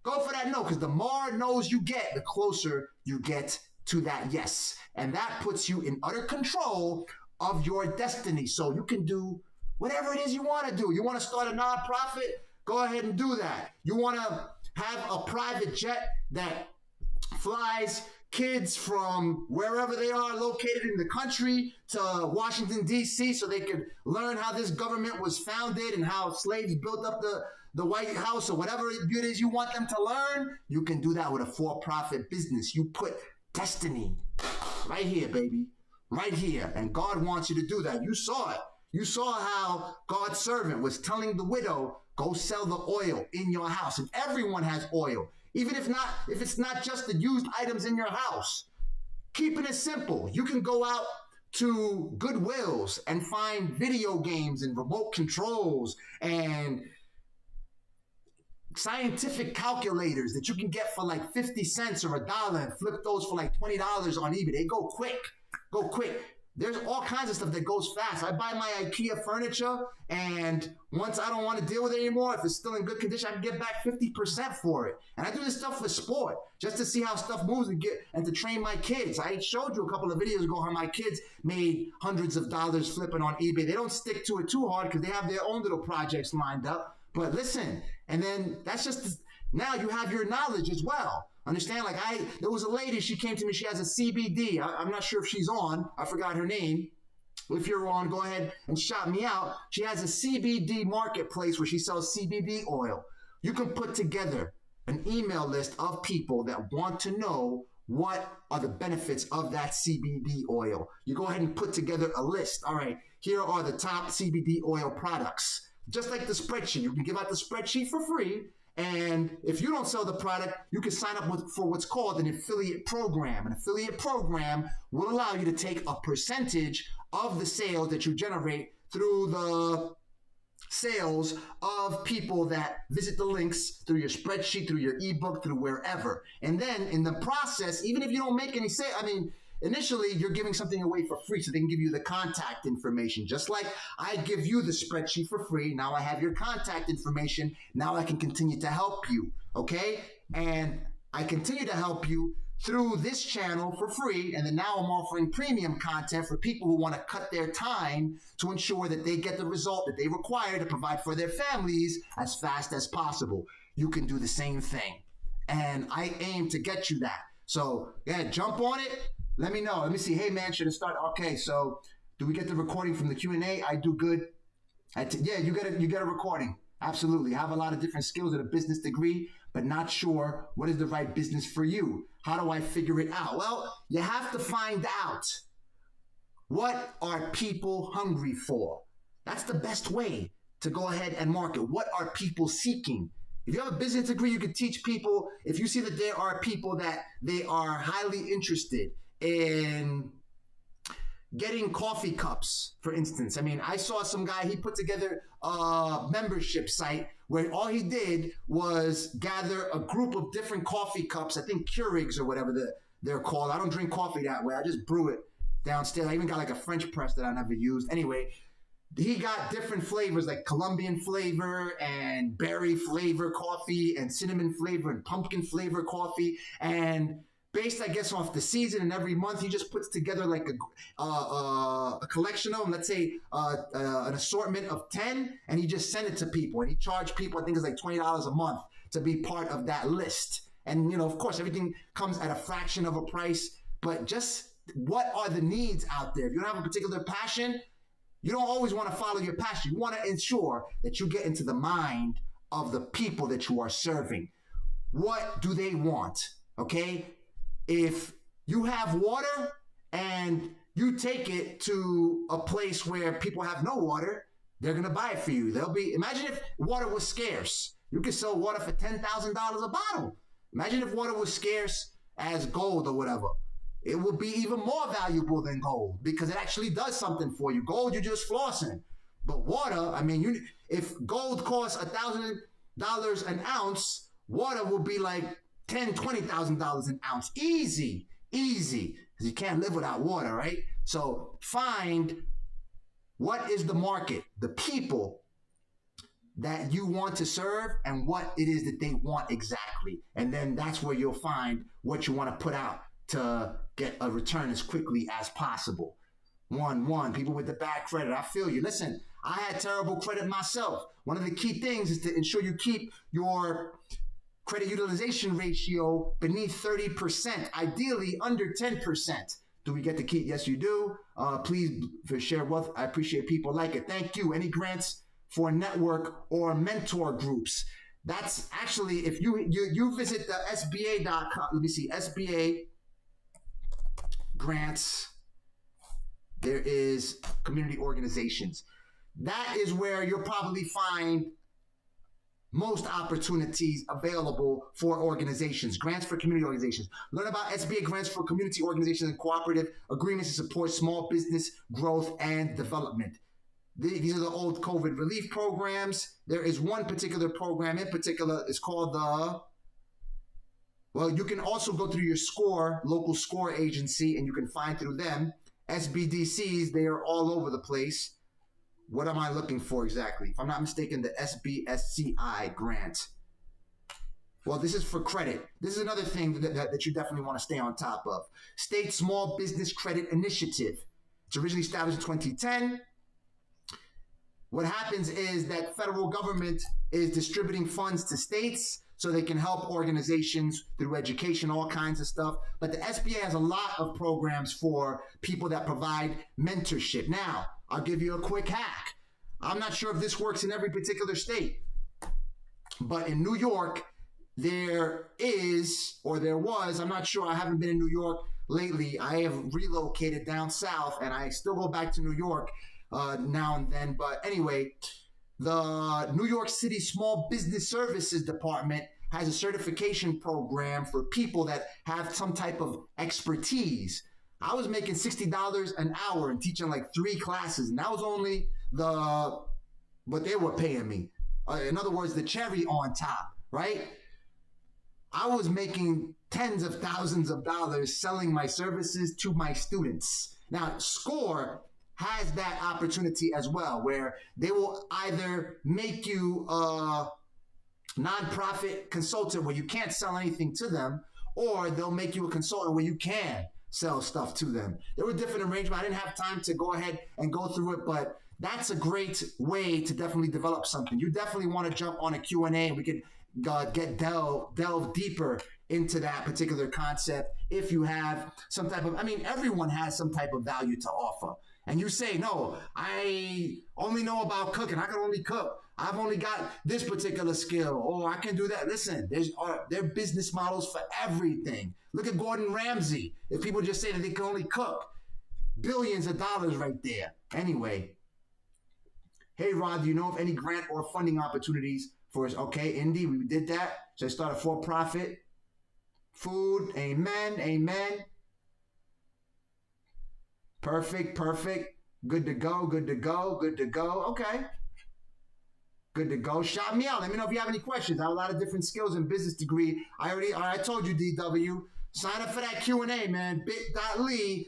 Go for that no, because the more no's you get, the closer you get to that yes. And that puts you in utter control of your destiny. So you can do whatever it is you want to do. You want to start a nonprofit? Go ahead and do that. You want to have a private jet that flies kids from wherever they are located in the country to Washington, D.C. so they could learn how this government was founded and how slaves built up the White House, or whatever it is you want them to learn. You can do that with a for-profit business. You put destiny right here, baby, right here. And God wants you to do that. You saw it. You saw how God's servant was telling the widow, go sell the oil in your house. And everyone has oil. Even if it's not just the used items in your house. Keeping it simple. You can go out to Goodwills and find video games and remote controls and scientific calculators that you can get for like 50 cents or $1 and flip those for like $20 on eBay. They go quick. There's all kinds of stuff that goes fast. I buy my IKEA furniture, and once I don't want to deal with it anymore, if it's still in good condition, I can get back 50% for it. And I do this stuff for sport, just to see how stuff moves and to train my kids. I showed you a couple of videos ago how my kids made hundreds of dollars flipping on eBay. They don't stick to it too hard because they have their own little projects lined up. But listen, and then that's just, now you have your knowledge as well. Understand? Like there was a lady, she came to me, she has a CBD. I'm not sure if she's on. I forgot her name. If you're on, go ahead and shout me out. She has a CBD marketplace where she sells CBD oil. You can put together an email list of people that want to know what are the benefits of that CBD oil. You go ahead and put together a list. All right, here are the top CBD oil products. Just like the spreadsheet, you can give out the spreadsheet for free. And if you don't sell the product, you can sign up for what's called an affiliate program. An affiliate program will allow you to take a percentage of the sales that you generate through the sales of people that visit the links through your spreadsheet, through your ebook, through wherever. And then in the process, even if you don't make any sales, initially, you're giving something away for free so they can give you the contact information. Just like I give you the spreadsheet for free. Now I have your contact information. Now I can continue to help you, okay? And I continue to help you through this channel for free. And then now I'm offering premium content for people who want to cut their time to ensure that they get the result that they require to provide for their families as fast as possible. You can do the same thing. And I aim to get you that. So yeah, jump on it. Let me know. Let me see. Hey, man, should it start? Okay, so do we get the recording from the Q&A? I do good. Yeah, you get a recording. Absolutely. I have a lot of different skills at a business degree, but not sure what is the right business for you. How do I figure it out? Well, you have to find out, what are people hungry for? That's the best way to go ahead and market. What are people seeking? If you have a business degree, you can teach people. If you see that there are people that they are highly interested in getting coffee cups, for instance. I saw some guy, he put together a membership site where all he did was gather a group of different coffee cups, I think Keurigs or whatever they're called. I don't drink coffee that way. I just brew it downstairs. I even got like a French press that I never used. Anyway, he got different flavors like Colombian flavor and berry flavor coffee and cinnamon flavor and pumpkin flavor coffee. And based, I guess, off the season and every month, he just puts together like a collection of them, let's say an assortment of 10, and he just sent it to people. And he charged people, I think it's like $20 a month to be part of that list. And, of course, everything comes at a fraction of a price, but just what are the needs out there? If you don't have a particular passion, you don't always want to follow your passion. You want to ensure that you get into the mind of the people that you are serving. What do they want? Okay? If you have water and you take it to a place where people have no water, they're going to buy it for you. Imagine if water was scarce. You could sell water for $10,000 a bottle. Imagine if water was scarce as gold or whatever. It would be even more valuable than gold because it actually does something for you. Gold, you're just flossing. But water, if gold costs $1,000 an ounce, water will be like $10,000, $20,000 an ounce. Easy. Because you can't live without water, right? So find what is the market, the people that you want to serve and what it is that they want exactly. And then that's where you'll find what you want to put out to get a return as quickly as possible. People with the bad credit. I feel you. Listen, I had terrible credit myself. One of the key things is to ensure you keep your credit utilization ratio beneath 30%, ideally under 10%. Do we get to keep? Yes, you do. Please share wealth. I appreciate people like it. Thank you. Any grants for network or mentor groups? That's actually, if you visit the SBA.com, let me see, SBA grants, there is community organizations. That is where you'll probably find most opportunities available for organizations, grants for community organizations. Learn about SBA grants for community organizations and cooperative agreements to support small business growth and development. These are the old COVID relief programs. There is one particular program in particular. It's called well, you can also go through your SCORE, local SCORE agency, and you can find through them. SBDCs, they are all over the place. What am I looking for exactly? If I'm not mistaken, the SBSCI grant. Well, this is for credit. This is another thing that you definitely want to stay on top of. State Small Business Credit Initiative. It's originally established in 2010. What happens is that federal government is distributing funds to states so they can help organizations through education, all kinds of stuff. But the SBA has a lot of programs for people that provide mentorship. Now, I'll give you a quick hack. I'm not sure if this works in every particular state, but in New York, there is, or there was, I'm not sure, I haven't been in New York lately. I have relocated down south and I still go back to New York now and then. But anyway, the New York City Small Business Services Department has a certification program for people that have some type of expertise. I was making $60 an hour and teaching like 3 classes, and that was only what they were paying me. In other words, the cherry on top, right? I was making tens of thousands of dollars selling my services to my students. Now, SCORE has that opportunity as well, where they will either make you a nonprofit consultant where you can't sell anything to them, or they'll make you a consultant where you can sell stuff to them. There were different arrangements. I didn't have time to go ahead and go through it, but that's a great way to definitely develop something. You definitely want to jump on a Q&A and we could delve deeper into that particular concept if you have some type of, everyone has some type of value to offer. And you say, no, I only know about cooking. I can only cook. I've only got this particular skill. Oh, I can do that. Listen, there are business models for everything. Look at Gordon Ramsay. If people just say that they can only cook, billions of dollars right there. Anyway, hey, Rod, do you know of any grant or funding opportunities for us? Okay, Indy, we did that. So I start a for-profit. Food, amen, amen. Perfect. Good to go. Okay. Good to go. Shout me out. Let me know if you have any questions. I have a lot of different skills and business degree. I told you, DW. Sign up for that Q&A, man. bit.ly/iRod.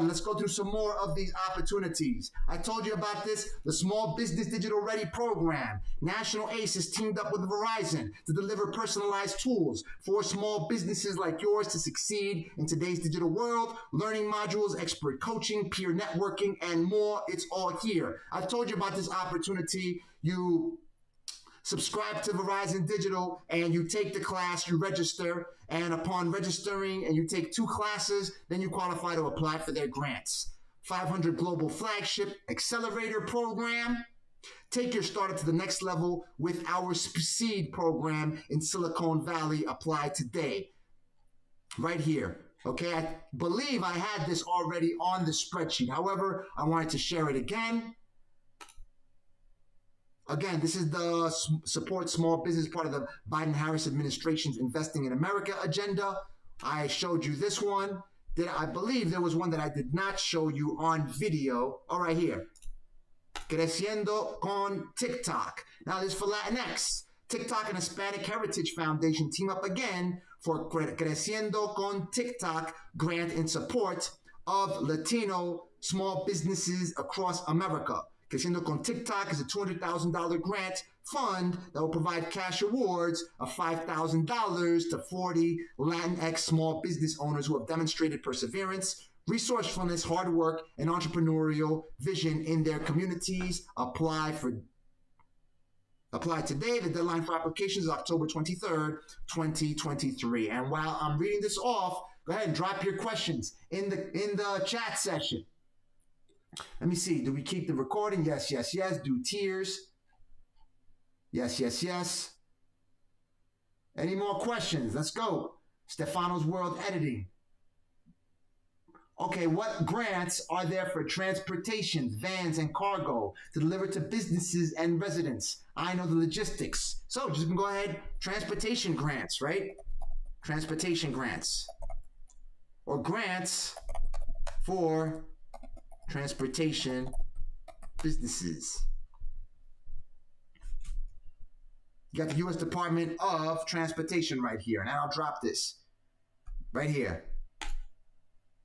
Let's go through some more of these opportunities. I told you about this, the Small Business Digital Ready program. National ACE has teamed up with Verizon to deliver personalized tools for small businesses like yours to succeed in today's digital world. Learning modules, expert coaching, peer networking, and more. It's all here. I've told you about this opportunity. You subscribe to Verizon Digital and you take the class, you register, and upon registering and you take 2 classes, then you qualify to apply for their grants. 500 Global Flagship Accelerator Program. Take your startup to the next level with our Seed program in Silicon Valley. Apply today. Right here. Okay, I believe I had this already on the spreadsheet. However, I wanted to share it again. Again, this is the support small business part of the Biden-Harris administration's Investing in America agenda. I showed you this one. I believe there was one that I did not show you on video. All right, here. Creciendo con TikTok. Now, this is for Latinx. TikTok and Hispanic Heritage Foundation team up again for Creciendo con TikTok grant in support of Latino small businesses across America. Creciendo con TikTok is a $200,000 grant fund that will provide cash awards of $5,000 to 40 Latinx small business owners who have demonstrated perseverance, resourcefulness, hard work, and entrepreneurial vision in their communities. Apply today. The deadline for applications is October 23rd, 2023. And while I'm reading this off, go ahead and drop your questions in the chat session. Let me see. Do we keep the recording? Yes. Do tiers? Yes. Any more questions? Let's go. Stefano's World Editing. Okay, what grants are there for transportation, vans, and cargo to deliver to businesses and residents? I know the logistics. So just go ahead, transportation grants, right? Transportation grants. Or grants for transportation businesses. You got the U.S. Department of Transportation right here. And I'll drop this right here.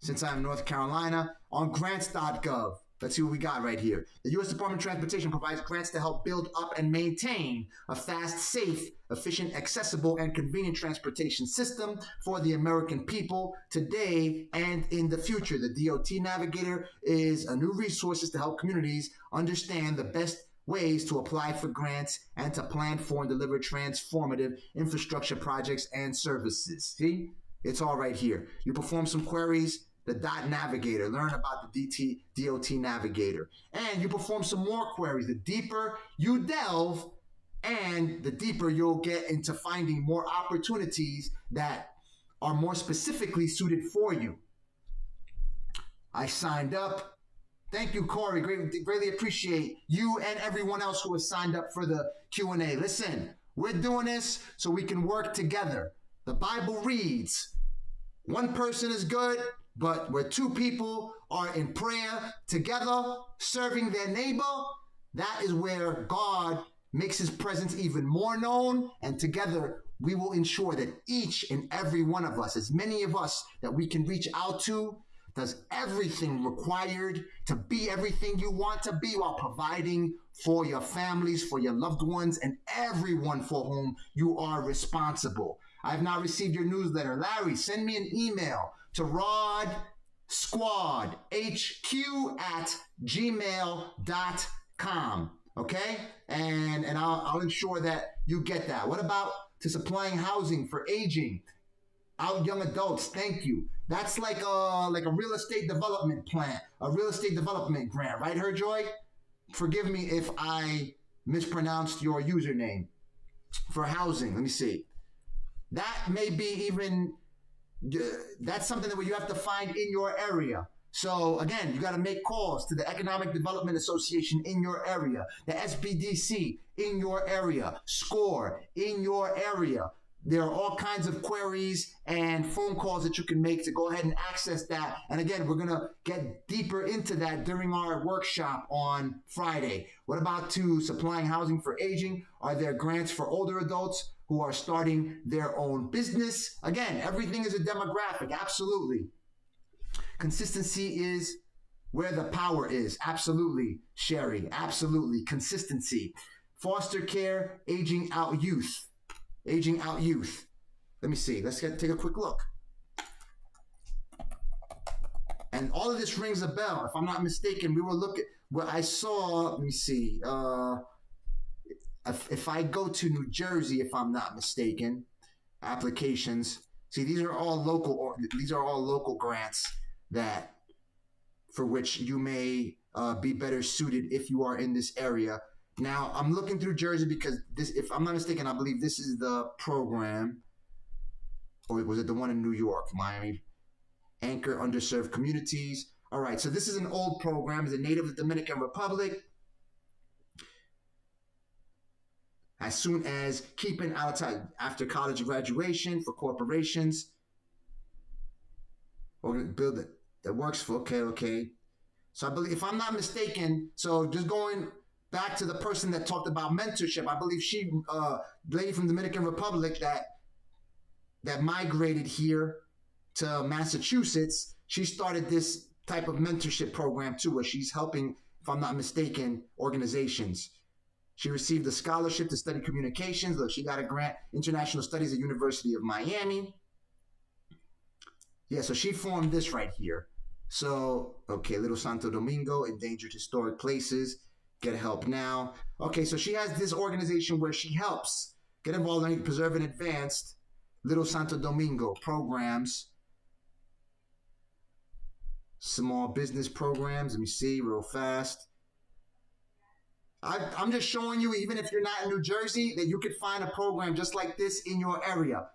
Since I'm in North Carolina, on grants.gov. Let's see what we got right here. The U.S. Department of Transportation provides grants to help build up and maintain a fast, safe, efficient, accessible, and convenient transportation system for the American people today and in the future. The DOT Navigator is a new resource to help communities understand the best ways to apply for grants and to plan for and deliver transformative infrastructure projects and services. See? It's all right here. You perform some queries, the DOT Navigator. Learn about the DOT Navigator. And you perform some more queries. The deeper you delve, and the deeper you'll get into finding more opportunities that are more specifically suited for you. I signed up. Thank you, Corey. Greatly appreciate you and everyone else who has signed up for the Q&A. Listen, we're doing this so we can work together. The Bible reads, one person is good, but where two people are in prayer together, serving their neighbor, that is where God makes his presence even more known. And together, we will ensure that each and every one of us, as many of us that we can reach out to, does everything required to be everything you want to be while providing for your families, for your loved ones, and everyone for whom you are responsible. I have not received your newsletter. Larry, send me an email to rodsquadhq@gmail.com. Okay? And I'll ensure that you get that. What about to supplying housing for aging out young adults? Thank you. That's like a real estate development plan, a real estate development grant, right, Herjoy? Forgive me if I mispronounced your username. For housing, let me see. That may be even, that's something that you have to find in your area. So again, you got to make calls to the Economic Development Association in your area, the SBDC in your area, SCORE in your area. There are all kinds of queries and phone calls that you can make to go ahead and access that. And again, we're going to get deeper into that during our workshop on Friday. What about to supplying housing for aging? Are there grants for older adults who are starting their own business? Again, everything is a demographic. Absolutely. Consistency is where the power is. Absolutely, Sherry. Absolutely. Consistency. Foster care, aging out youth. Aging out youth. Let me see. Let's take a quick look. And all of this rings a bell. If I'm not mistaken, we were looking. What I saw. Let me see. If I go to New Jersey, if I'm not mistaken, applications. See, these are all local. These are all local grants that for which you may be better suited if you are in this area. Now, I'm looking through Jersey because this, if I'm not mistaken, I believe this is the program. Or was it the one in New York, Miami? Anchor Underserved Communities. All right, so this is an old program. It's a native of the Dominican Republic. As soon as keeping outside after college graduation for corporations. Or build it. That works for, okay. So I believe, if I'm not mistaken, so just going back to the person that talked about mentorship, I believe she, lady from the Dominican Republic that migrated here to Massachusetts, she started this type of mentorship program too, where she's helping, if I'm not mistaken, organizations. She received a scholarship to study communications. Look, she got a grant, international studies at University of Miami. Yeah, so she formed this right here. So, okay, Little Santo Domingo, endangered historic places. Get help now. Okay, so she has this organization where she helps get involved in preserve and advanced Little Santo Domingo programs, small business programs. Let me see real fast. I'm just showing you, even if you're not in New Jersey, that you could find a program just like this in your area.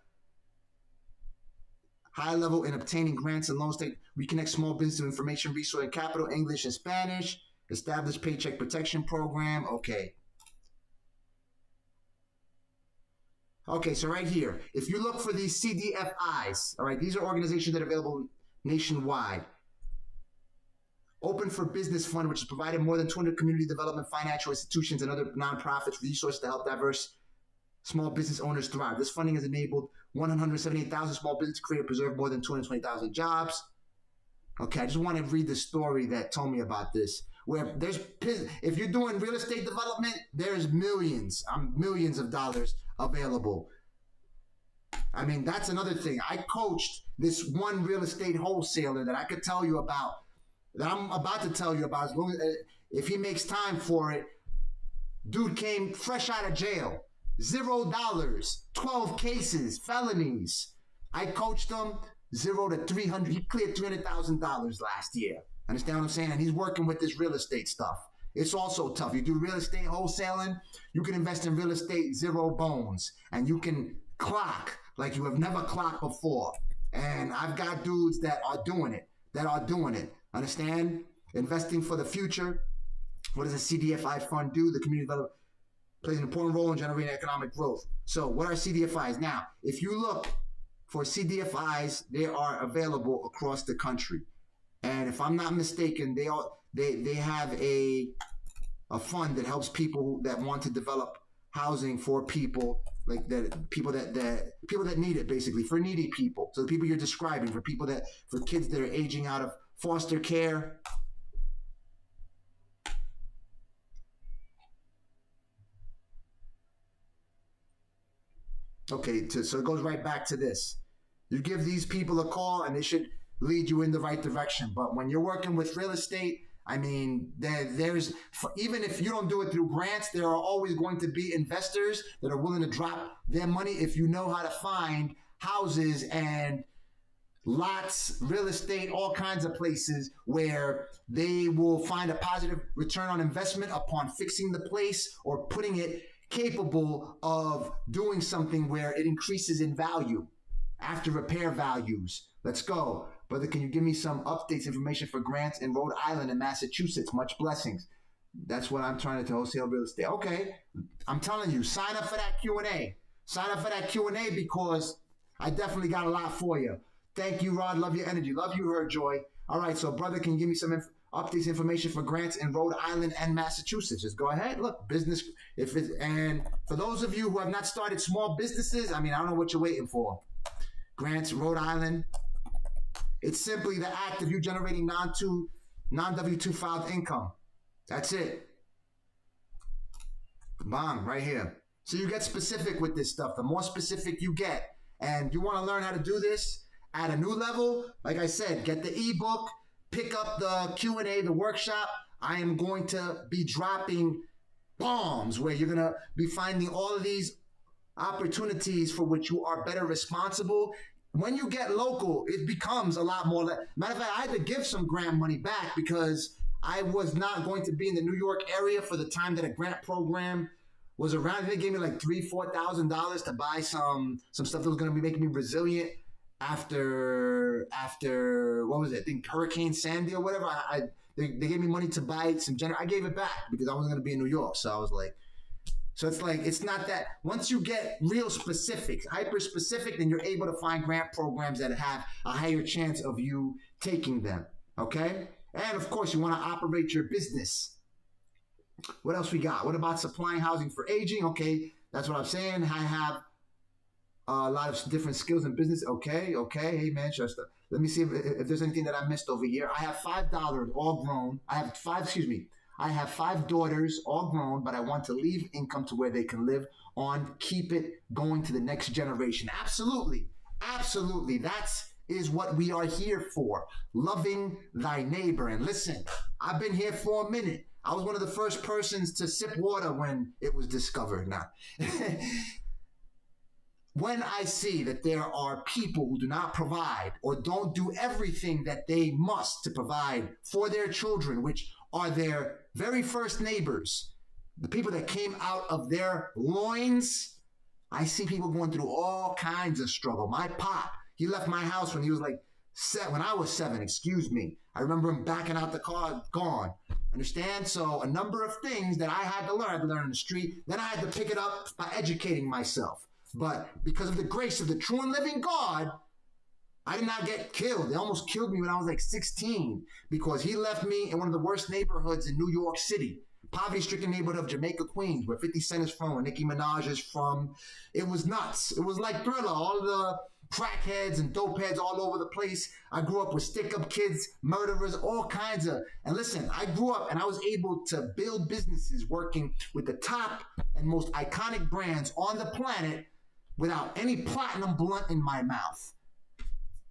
high level in obtaining grants and loans. Reconnect small business to information, resource, and capital, English and Spanish. Establish paycheck protection program. Okay. Okay, so right here, if you look for these CDFIs, all right, these are organizations that are available nationwide. Open for Business Fund, which has provided more than 200 community development, financial institutions, and other nonprofits resources to help diverse small business owners thrive. This funding has enabled 178,000 small businesses to create or preserve more than 220,000 jobs. Okay, I just want to read the story that told me about this. Where if you're doing real estate development, there's millions of dollars available. I mean, that's another thing. I coached this one real estate wholesaler that I could tell you about, that I'm about to tell you about, as long as, if he makes time for it. Dude came fresh out of jail. $0, 12 cases, felonies. I coached him 0 to 300. He cleared $300,000 last year. Understand what I'm saying? And he's working with this real estate stuff. It's also tough. You do real estate wholesaling, you can invest in real estate zero bones, and you can clock like you have never clocked before. And I've got dudes that are doing it. Understand? Investing for the future. What does a CDFI fund do? The community development plays an important role in generating economic growth. So what are CDFIs? Now, if you look for CDFIs, they are available across the country. And if I'm not mistaken, they have a fund that helps people that want to develop housing for people like that, people that need it, basically, for needy people. So the people you're describing, for kids that are aging out of foster care. Okay, so it goes right back to this. You give these people a call and they should lead you in the right direction. But when you're working with real estate, I mean, there's even if you don't do it through grants, there are always going to be investors that are willing to drop their money if you know how to find houses and lots, real estate, all kinds of places where they will find a positive return on investment upon fixing the place or putting it capable of doing something where it increases in value after repair values. Let's go. Brother, can you give me some updates, information for grants in Rhode Island and Massachusetts? Much blessings. That's what I'm trying to do, wholesale real estate. Okay. I'm telling you, sign up for that Q&A. Sign up for that Q&A because I definitely got a lot for you. Thank you, Rod. Love your energy. Love you, Her Joy. All right. So, brother, can you give me some updates, information for grants in Rhode Island and Massachusetts? Just go ahead. Look, business. And for those of you who have not started small businesses, I mean, I don't know what you're waiting for. Grants, Rhode Island. It's simply the act of you generating non-W-2 filed income. That's it. Bang, right here. So you get specific with this stuff. The more specific you get, and you want to learn how to do this at a new level, like I said, get the ebook, pick up the Q&A, the workshop. I am going to be dropping bombs where you're going to be finding all of these opportunities for which you are better responsible. When you get local, it becomes a lot more. Matter of fact, I had to give some grant money back because I was not going to be in the New York area for the time that a grant program was around. They gave me like $3,000-$4,000 to buy some stuff that was going to be making me resilient after what was it? I think Hurricane Sandy or whatever. They gave me money to buy some I gave it back because I wasn't going to be in New York. So I was like. So it's like, it's not that once you get real specific, hyper specific, then you're able to find grant programs that have a higher chance of you taking them. Okay. And of course you want to operate your business. What else we got? What about supplying housing for aging? Okay. That's what I'm saying. I have a lot of different skills in business. Okay. Hey, Manchester. Let me see if there's anything that I missed over here. I have $5 all grown. I have five daughters, all grown, but I want to leave income to where they can live on, keep it going to the next generation. Absolutely. That is what we are here for. Loving thy neighbor. And listen, I've been here for a minute. I was one of the first persons to sip water when it was discovered. Now, when I see that there are people who do not provide or don't do everything that they must to provide for their children, which are their very first neighbors, the people that came out of their loins, I see people going through all kinds of struggle. My pop, He left my house when he was like when I was 7, excuse me. I remember him backing out the car, gone. Understand? So a number of things that I had to learn. I had to learn on the street. Then I had to pick it up by educating myself. But because of the grace of the true and living God, I did not get killed. They almost killed me when I was like 16 because he left me in one of the worst neighborhoods in New York City. Poverty-stricken neighborhood of Jamaica, Queens, where 50 Cent is from, where Nicki Minaj is from. It was nuts. It was like Thriller. All the crackheads and dope heads all over the place. I grew up with stick-up kids, murderers, all kinds of. And listen, I grew up and I was able to build businesses working with the top and most iconic brands on the planet without any platinum blunt in my mouth.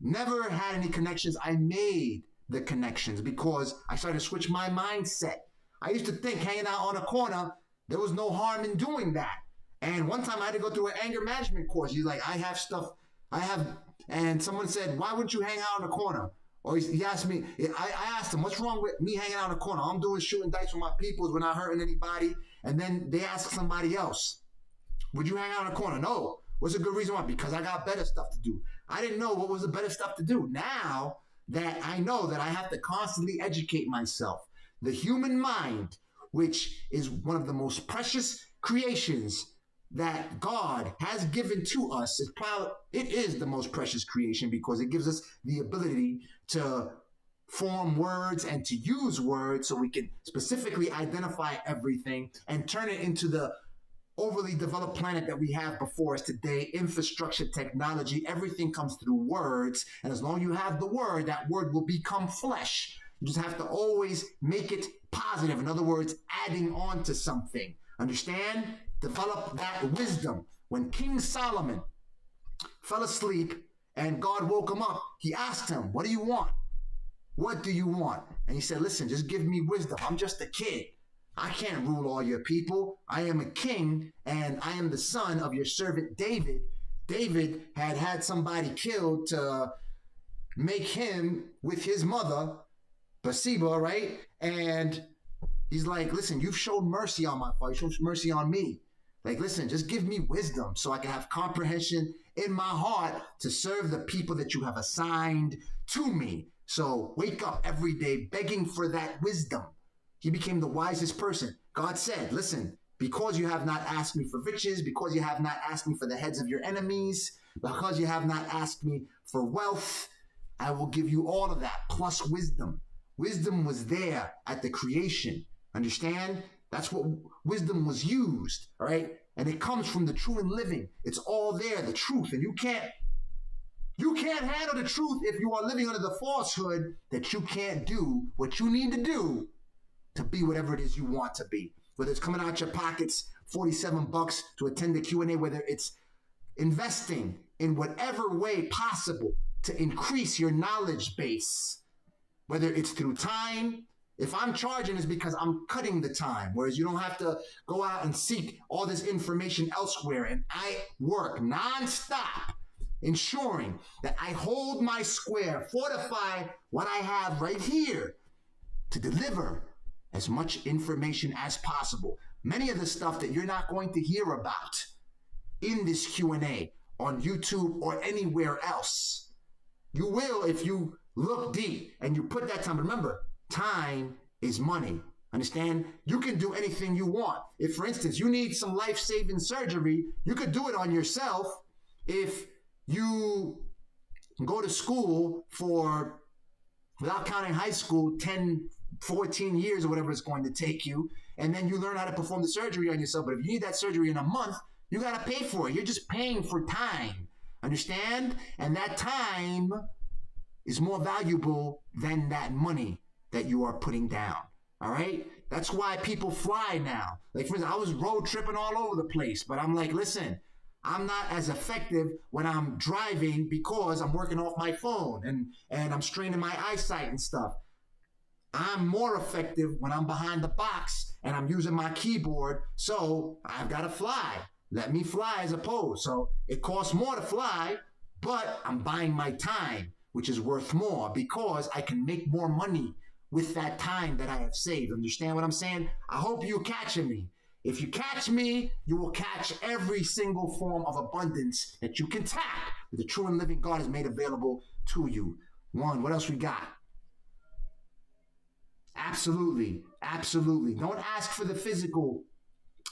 Never had any connections. I made the connections because I started to switch my mindset. I used to think hanging out on a corner, there was no harm in doing that. And one time I had to go through an anger management course. He's like, and someone said, why wouldn't you hang out on the corner? Or he asked me, I asked him, what's wrong with me hanging out on the corner? All I'm doing is shooting dice with my peoples. We're not hurting anybody. And then they ask somebody else, would you hang out on the corner? No. What's a good reason why? Because I got better stuff to do. I didn't know what was the better stuff to do. Now that I know that I have to constantly educate myself, the human mind, which is one of the most precious creations that God has given to us, it is the most precious creation because it gives us the ability to form words and to use words so we can specifically identify everything and turn it into the overly developed planet that we have before us today. Infrastructure, technology, everything comes through words. And as long as you have the word, that word will become flesh. You just have to always make it positive. In other words, adding on to something. Understand? Develop that wisdom. When King Solomon fell asleep and God woke him up, he asked him, what do you want? What do you want? And he said, listen, just give me wisdom. I'm just a kid. I can't rule all your people. I am a king and I am the son of your servant David. David had somebody killed to make him with his mother, Bathsheba, right? And he's like, listen, you've shown mercy on my father. You showed mercy on me. Like, listen, just give me wisdom so I can have comprehension in my heart to serve the people that you have assigned to me. So wake up every day begging for that wisdom. He became the wisest person. God said, listen, because you have not asked me for riches, because you have not asked me for the heads of your enemies, because you have not asked me for wealth, I will give you all of that, plus wisdom. Wisdom was there at the creation. Understand? That's what wisdom was used, all right? And it comes from the true and living. It's all there, the truth. And you can't handle the truth if you are living under the falsehood that you can't do what you need to do to be whatever it is you want to be. Whether it's coming out your pockets, $47 to attend the Q&A, whether it's investing in whatever way possible to increase your knowledge base, whether it's through time. If I'm charging, it's because I'm cutting the time, whereas you don't have to go out and seek all this information elsewhere. And I work nonstop, ensuring that I hold my square, fortify what I have right here to deliver as much information as possible. Many of the stuff that you're not going to hear about in this Q&A on YouTube or anywhere else. You will if you look deep and you put that time. Remember, time is money. Understand? You can do anything you want. If, for instance, you need some life-saving surgery, you could do it on yourself. If you go to school for, without counting high school, 10, 14 years or whatever it's going to take you, and then you learn how to perform the surgery on yourself. But if you need that surgery in a month, you got to pay for it. You're just paying for time. Understand? And that time is more valuable than that money that you are putting down. All right? That's why people fly now. Like, for instance, I was road tripping all over the place, but I'm like, listen, I'm not as effective when I'm driving because I'm working off my phone and I'm straining my eyesight and stuff. I'm more effective when I'm behind the box and I'm using my keyboard. So I've got to fly. Let me fly as opposed. So it costs more to fly, but I'm buying my time, which is worth more because I can make more money with that time that I have saved. Understand what I'm saying? I hope you're catching me. If you catch me, you will catch every single form of abundance that you can tap that the true and living God has made available to you. One, what else we got? Absolutely. Absolutely. Don't ask for the physical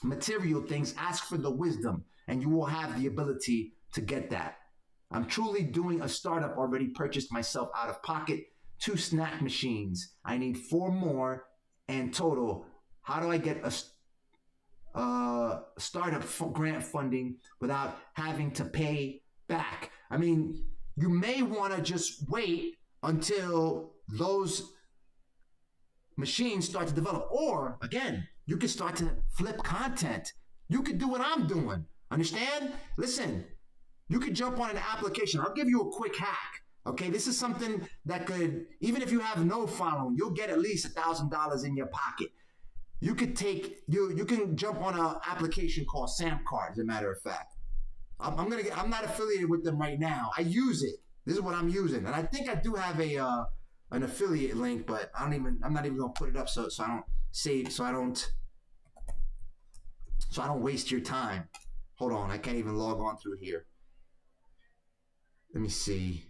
material things. Ask for the wisdom, and you will have the ability to get that. I'm truly doing a startup, already purchased myself out of pocket 2 snack machines. I need 4 more and total. How do I get a startup grant funding without having to pay back? I mean, you may want to just wait until those machines start to develop. Or again, you can start to flip content. You could do what I'm doing. Understand? Listen, you could jump on an application. I'll give you a quick hack. Okay, this is something that could, even if you have no following, you'll get at least $1,000 in your pocket. You could take, you can jump on an application called Samcart, as a matter of fact. I'm not affiliated with them right now. I use it. This is what I'm using. And I think I do have an affiliate link, but I'm not even gonna put it up so I don't waste your time. Hold on, I can't even log on through here. Let me see.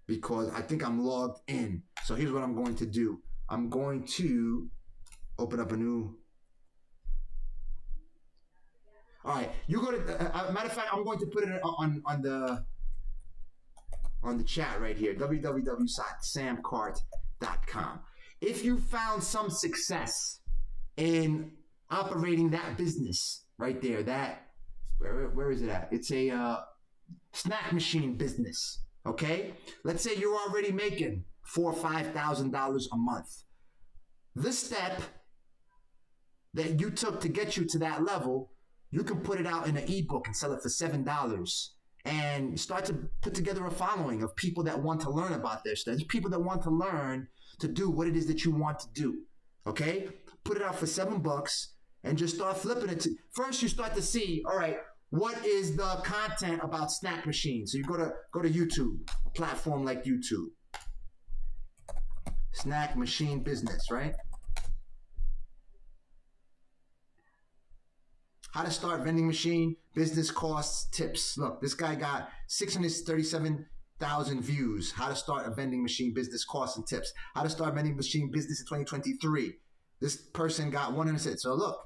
Because I think I'm logged in. So here's what I'm going to do. I'm going to open up a new. All right, you go to. Matter of fact, I'm going to put it on the chat right here. www.samcart.com. If you found some success in operating that business right there, where is it at? It's a snack machine business. Okay, let's say you're already making $4,000 or $5,000 a month. This step that you took to get you to that level, you can put it out in an ebook and sell it for $7 and start to put together a following of people that want to learn about this. There's people that want to learn to do what it is that you want to do. Okay, put it out for $7 and just start flipping it. First, you start to see, all right, what is the content about snack machines? So you go to YouTube, a platform like YouTube. Snack machine business, right? How to start vending machine, business costs, tips. Look, this guy got 637,000 views. How to start a vending machine business, costs and tips. How to start vending machine business in 2023. This person got 106. So look,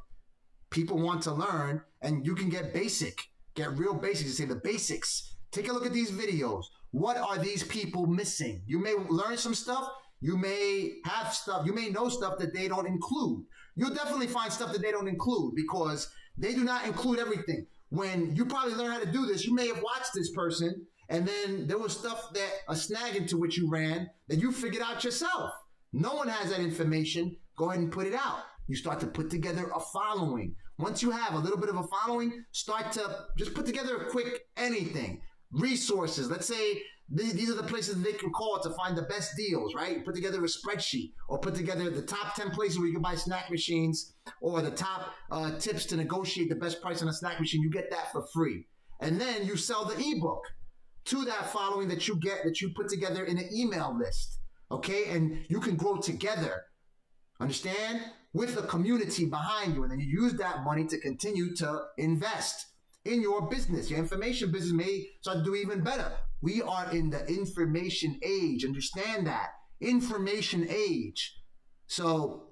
people want to learn, and you can get real basics. You say the basics. Take a look at these videos. What are these people missing? You may learn some stuff. You may have stuff. You may know stuff that they don't include. You'll definitely find stuff that they don't include because they do not include everything. When you probably learn how to do this, you may have watched this person, and then there was stuff that a snag into which you ran that you figured out yourself. No one has that information. Go ahead and put it out. You start to put together a following. Once you have a little bit of a following, start to just put together a quick anything. Resources. Let's say these are the places they can call to find the best deals, right? Put together a spreadsheet or put together the top 10 places where you can buy snack machines or the top tips to negotiate the best price on a snack machine. You get that for free. And then you sell the ebook to that following that you put together in an email list. Okay? And you can grow together. Understand? With a community behind you. And then you use that money to continue to invest in your business. Your information business may start to do even better. We are in the information age. Understand that. Information age. So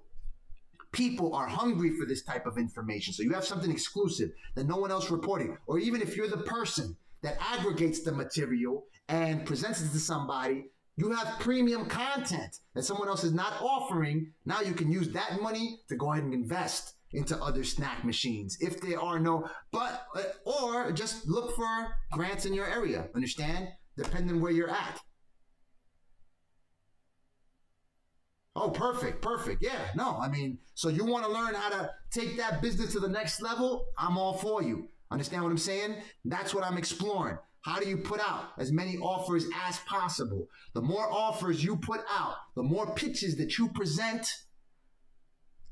people are hungry for this type of information. So you have something exclusive that no one else reporting. Or even if you're the person that aggregates the material and presents it to somebody, you have premium content that someone else is not offering. Now you can use that money to go ahead and invest into other snack machines if there are no, or just look for grants in your area. Understand? Depending where you're at. Oh, perfect. Yeah, no, I mean, so you want to learn how to take that business to the next level? I'm all for you. Understand what I'm saying? That's what I'm exploring. How do you put out as many offers as possible? The more offers you put out, the more pitches that you present.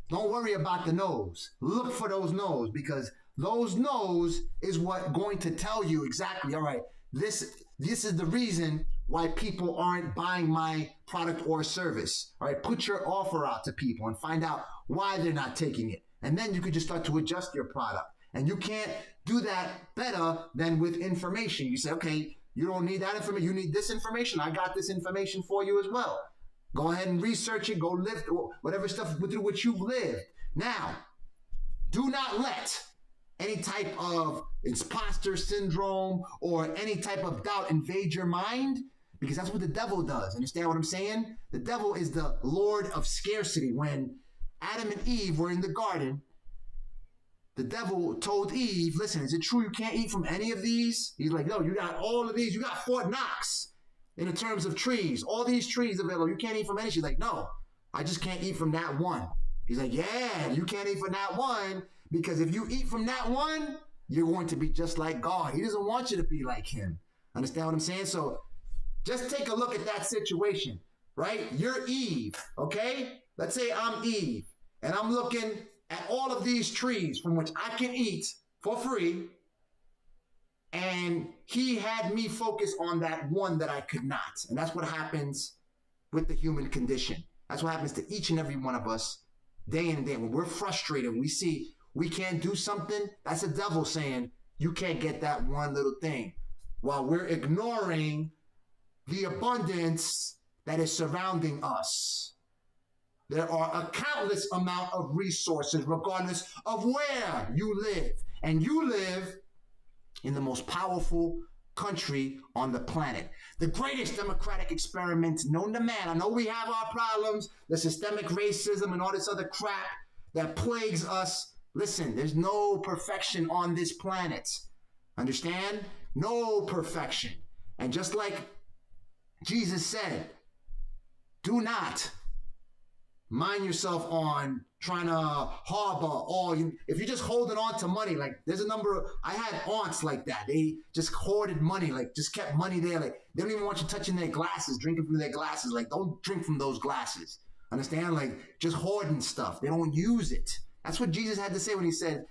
Don't worry about the no's. Look for those no's, because those no's is what going to tell you exactly, all right, this is the reason why people aren't buying my product or service. All right, put your offer out to people and find out why they're not taking it. And then you could just start to adjust your product And you can't do that better than with information. You say, okay, you don't need that information. You need this information. I got this information for you as well. Go ahead and research it. Go live whatever stuff through which you've lived. Now, do not let any type of imposter syndrome or any type of doubt invade your mind, because that's what the devil does. Understand what I'm saying? The devil is the Lord of scarcity. When Adam and Eve were in the garden, the devil told Eve, listen, is it true you can't eat from any of these? He's like, no, you got all of these. You got Fort Knox in terms of trees. All these trees available. You can't eat from any. She's like, no, I just can't eat from that one. He's like, yeah, you can't eat from that one, because if you eat from that one, you're going to be just like God. He doesn't want you to be like him. Understand what I'm saying? So just take a look at that situation, right? You're Eve, okay? Let's say I'm Eve, and I'm looking at all of these trees from which I can eat for free, and he had me focus on that one that I could not. And that's what happens with the human condition. That's what happens to each and every one of us day in and day. When we're frustrated, when we see we can't do something, that's the devil saying, you can't get that one little thing, while we're ignoring the abundance that is surrounding us. There are a countless amount of resources, regardless of where you live. And you live in the most powerful country on the planet. The greatest democratic experiment known to man. I know we have our problems, the systemic racism and all this other crap that plagues us. Listen, there's no perfection on this planet. Understand? No perfection. And just like Jesus said, do not mind yourself on trying to harbor all. If you're just holding on to money, like there's a number of, I had aunts like that. They just hoarded money, like just kept money there. Like they don't even want you touching their glasses, drinking from their glasses. Like don't drink from those glasses. Understand? Like just hoarding stuff. They don't use it. That's what Jesus had to say when he said,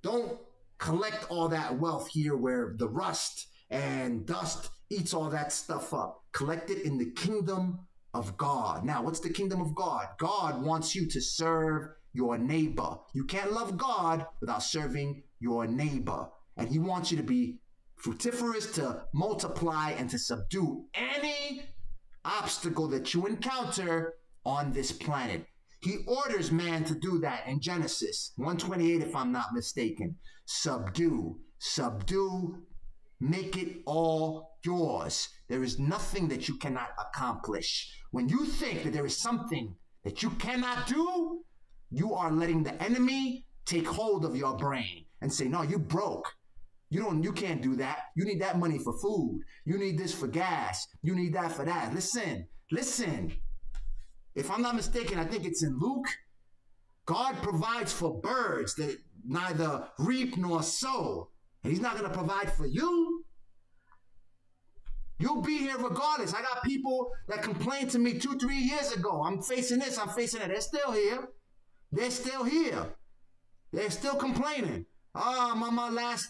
don't collect all that wealth here where the rust and dust eats all that stuff up. Collect it in the kingdom of God. Now, what's the kingdom of God? God wants you to serve your neighbor. You can't love God without serving your neighbor. And he wants you to be fruitiferous, to multiply, and to subdue any obstacle that you encounter on this planet. He orders man to do that in Genesis 1:28, if I'm not mistaken. Subdue, make it all yours. There is nothing that you cannot accomplish. When you think that there is something that you cannot do, you are letting the enemy take hold of your brain and say, no, you broke. You can't do that. You need that money for food. You need this for gas. You need that for that. Listen. If I'm not mistaken, I think it's in Luke. God provides for birds that neither reap nor sow. And he's not going to provide for you. You'll be here regardless. I got people that complained to me 2-3 years ago. I'm facing this, I'm facing that. They're still here. They're still complaining. I'm on my last.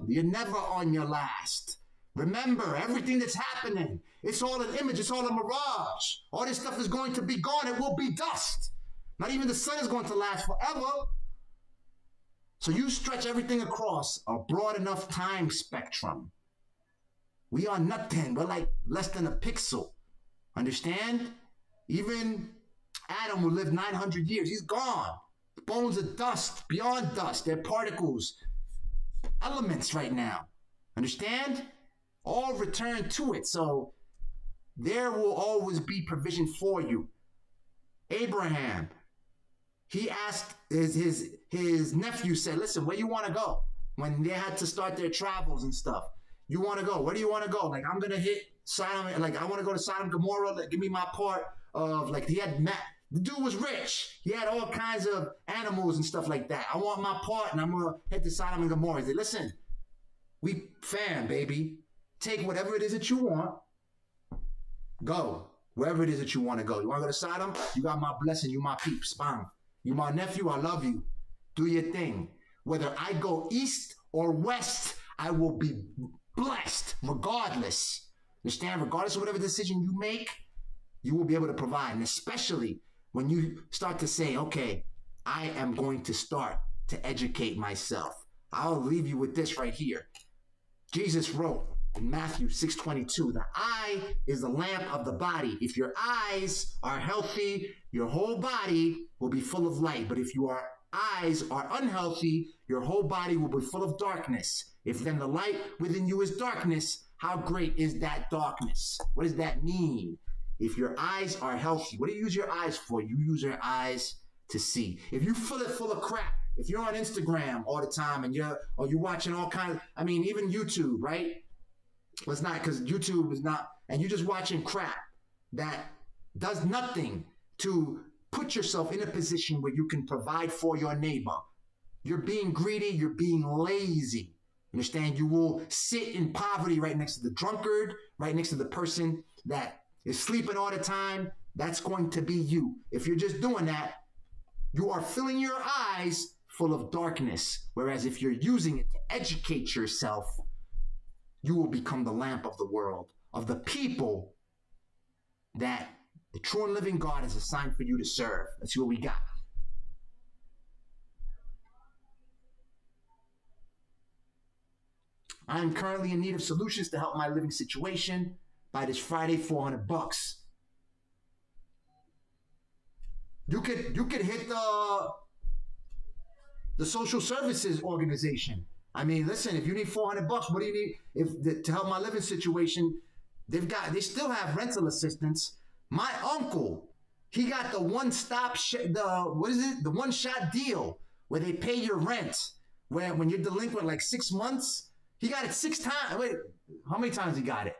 You're never on your last. Remember, everything that's happening, it's all an image. It's all a mirage. All this stuff is going to be gone. It will be dust. Not even the sun is going to last forever. So you stretch everything across a broad enough time spectrum. We are nothing. We're like less than a pixel. Understand? Even Adam, who lived 900 years, he's gone. Bones are dust, beyond dust. They're particles, elements right now. Understand? All return to it. So there will always be provision for you. Abraham, he asked his nephew, said, listen, where you want to go? When they had to start their travels and stuff. You want to go? Where do you want to go? Like, I'm going to hit Sodom. Like, I want to go to Sodom, Gomorrah. Like, give me my part of, like, the dude was rich. He had all kinds of animals and stuff like that. I want my part, and I'm going to head to Sodom and Gomorrah. He said, listen, we fam, baby. Take whatever it is that you want. Go. Wherever it is that you want to go. You want to go to Sodom? You got my blessing. You my peeps. Bang. You my nephew. I love you. Do your thing. Whether I go east or west, I will be blessed regardless. Understand? Regardless of whatever decision you make, you will be able to provide. And especially when you start to say, okay, I am going to start to educate myself. I'll leave you with this right here. Jesus wrote in Matthew 6:22, the eye is the lamp of the body. If your eyes are healthy, your whole body will be full of light. But if your eyes are unhealthy, your whole body will be full of darkness. If then the light within you is darkness, how great is that darkness? What does that mean? If your eyes are healthy, what do you use your eyes for? You use your eyes to see. If you fill it full of crap, if you're on Instagram all the time and you're watching all kinds, even YouTube, right? Let's not, because YouTube is not, and you're just watching crap that does nothing to put yourself in a position where you can provide for your neighbor. You're being greedy, you're being lazy. Understand? You will sit in poverty right next to the drunkard, right next to the person that is sleeping all the time. That's going to be you. If you're just doing that, you are filling your eyes full of darkness. Whereas if you're using it to educate yourself, you will become the lamp of the world, of the people that the true and living God has assigned for you to serve. Let's see what we got. I am currently in need of solutions to help my living situation. By this Friday, $400. You could hit the social services organization. Listen, if you need $400, what do you need to help my living situation? They still have rental assistance. My uncle, he got the one-stop, the one-shot deal where they pay your rent. Where when you're delinquent like 6 months, he got it 6 times. Wait, how many times he got it?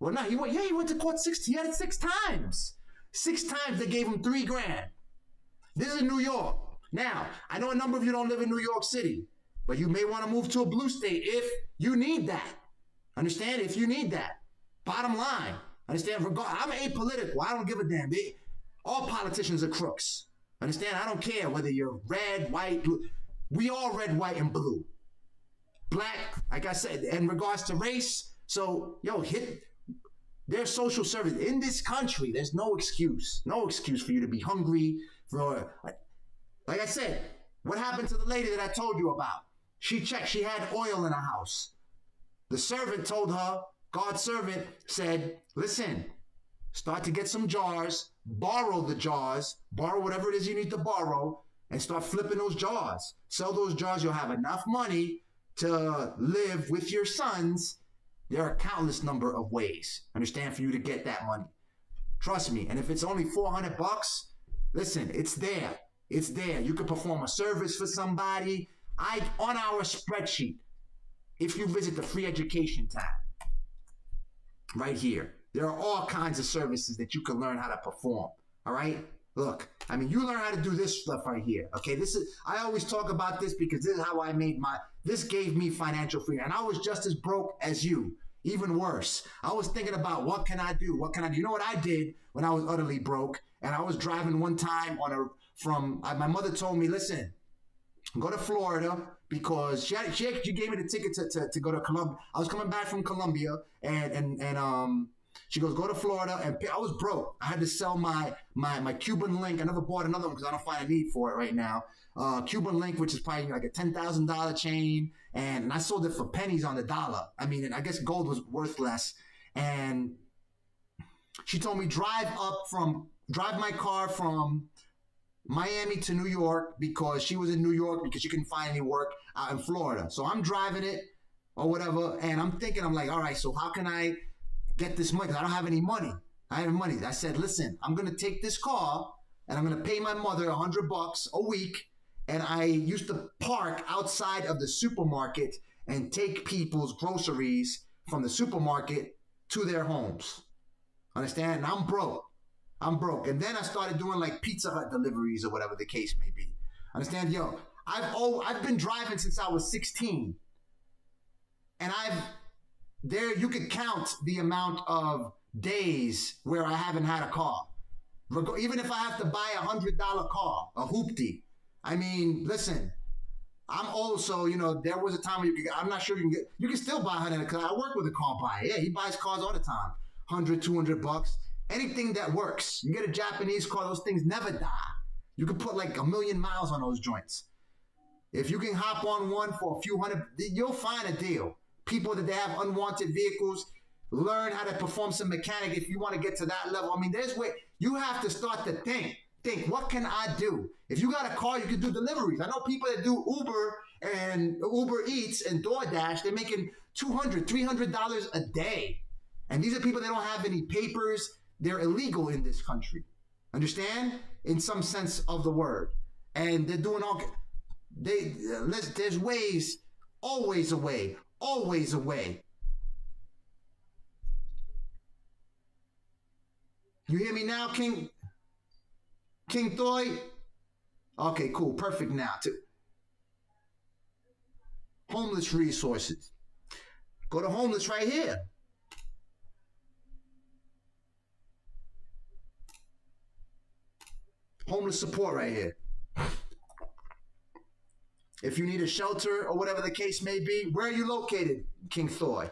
Well, no, he went to court 6. He had it 6 times. 6 times they gave him $3,000. This is New York. Now, I know a number of you don't live in New York City, but you may want to move to a blue state if you need that. Understand? If you need that. Bottom line. Understand? I'm apolitical. I don't give a damn. All politicians are crooks. Understand? I don't care whether you're red, white, blue. We all red, white, and blue. Black, like I said, in regards to race. So, hit their social service. In this country, there's no excuse. No excuse for you to be hungry. Like I said, what happened to the lady that I told you about? She checked. She had oil in her house. The servant told her, God's servant said, listen, start to get some jars, borrow the jars, borrow whatever it is you need to borrow, and start flipping those jars. Sell those jars. You'll have enough money to live with your sons. There are a countless number of ways, understand, for you to get that money. Trust me. And if it's only $400, listen, it's there. It's there. You could perform a service for somebody. On our spreadsheet, if you visit the free education tab, right here, there are all kinds of services that you can learn how to perform. All right? Look, you learn how to do this stuff right here. Okay, I always talk about this because this is how I made this gave me financial freedom. And I was just as broke as you, even worse. I was thinking about what can I do? What can I do? You know what I did when I was utterly broke? And I was driving one time my mother told me, listen, go to Florida because she gave me the ticket to go to Colombia. I was coming back from Colombia and she goes, go to Florida, and I was broke. I had to sell my Cuban Link. I never bought another one because I don't find a need for it right now. Cuban Link, which is probably like a $10,000 chain, and I sold it for pennies on the dollar. And I guess gold was worth less. And she told me drive my car from Miami to New York because she was in New York because she couldn't find any work out in Florida. So I'm driving it or whatever, and I'm like, all right, so how can I get this money? Because I don't have any money. I said, listen, I'm going to take this car and I'm going to pay my mother $100 a week. And I used to park outside of the supermarket and take people's groceries from the supermarket to their homes. Understand? And I'm broke. And then I started doing like Pizza Hut deliveries or whatever the case may be. Understand? I've been driving since I was 16. And you could count the amount of days where I haven't had a car. Even if I have to buy $100 car, a hoopty. Listen, I'm also, there was a time where I'm not sure you can still buy $100 because I work with a car buyer. Yeah, he buys cars all the time. $100, $200. Anything that works. You get a Japanese car, those things never die. You can put like 1,000,000 miles on those joints. If you can hop on one for a few hundred, you'll find a deal. People that they have unwanted vehicles, learn how to perform some mechanic if you want to get to that level. I mean, there's way you have to start to think. Think, what can I do? If you got a car, you can do deliveries. I know people that do Uber and Uber Eats and DoorDash, they're making $200, $300 a day. And these are people that don't have any papers. They're illegal in this country. Understand? In some sense of the word. And they're doing all, there's ways, always a way, always a way. You hear me now, King Thoy? Okay, cool. Perfect now. Homeless resources. Go to homeless right here. Homeless support right here. If you need a shelter or whatever the case may be, where are you located, King Thoy?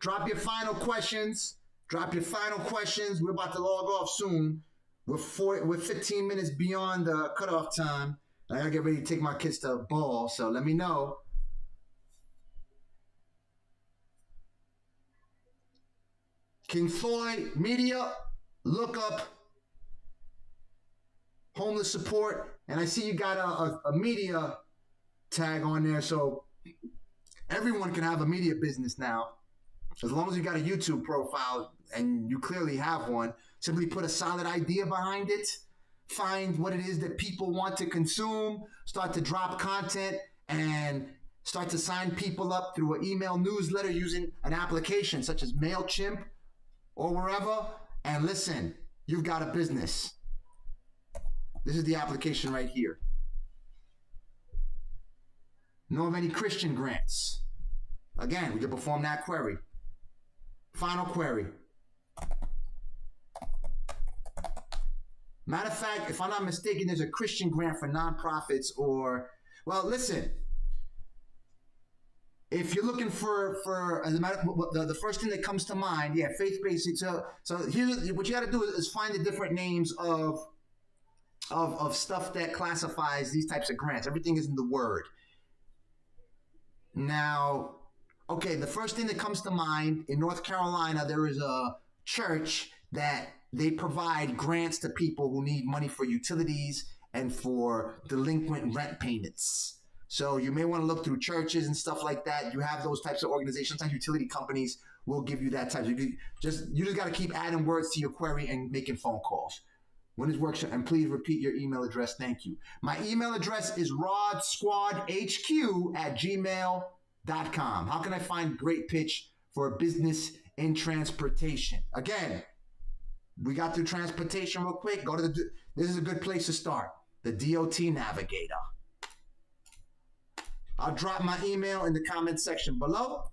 Drop your final questions. Drop your final questions. We're about to log off soon. We're 15 minutes beyond the cutoff time. I gotta get ready to take my kids to a ball, so let me know. King Thoy Media, look up homeless support, and I see you got a media tag on there, so everyone can have a media business now. As long as you got a YouTube profile, and you clearly have one, simply put a solid idea behind it, find what it is that people want to consume, start to drop content, and start to sign people up through an email newsletter using an application such as MailChimp or wherever. And listen, you've got a business. This is the application right here. Know of any Christian grants? Again, we can perform that query. Final query. Matter of fact, if I'm not mistaken, there's a Christian grant for nonprofits or, well, listen. If you're looking for as a matter, the first thing that comes to mind, yeah, faith-based. So here's what you got to do is find the different names of stuff that classifies these types of grants. Everything is in the Word. Now, okay, the first thing that comes to mind, in North Carolina, there is a church that they provide grants to people who need money for utilities and for delinquent rent payments. So you may want to look through churches and stuff like that. You have those types of organizations. Sometimes utility companies will give you that type. You just got to keep adding words to your query and making phone calls. When is workshop? And please repeat your email address. Thank you. My email address is rodsquadhq@gmail.com. How can I find great pitch for a business in transportation? Again, we got through transportation real quick. Go to this is a good place to start. The DOT Navigator. I'll drop my email in the comment section below.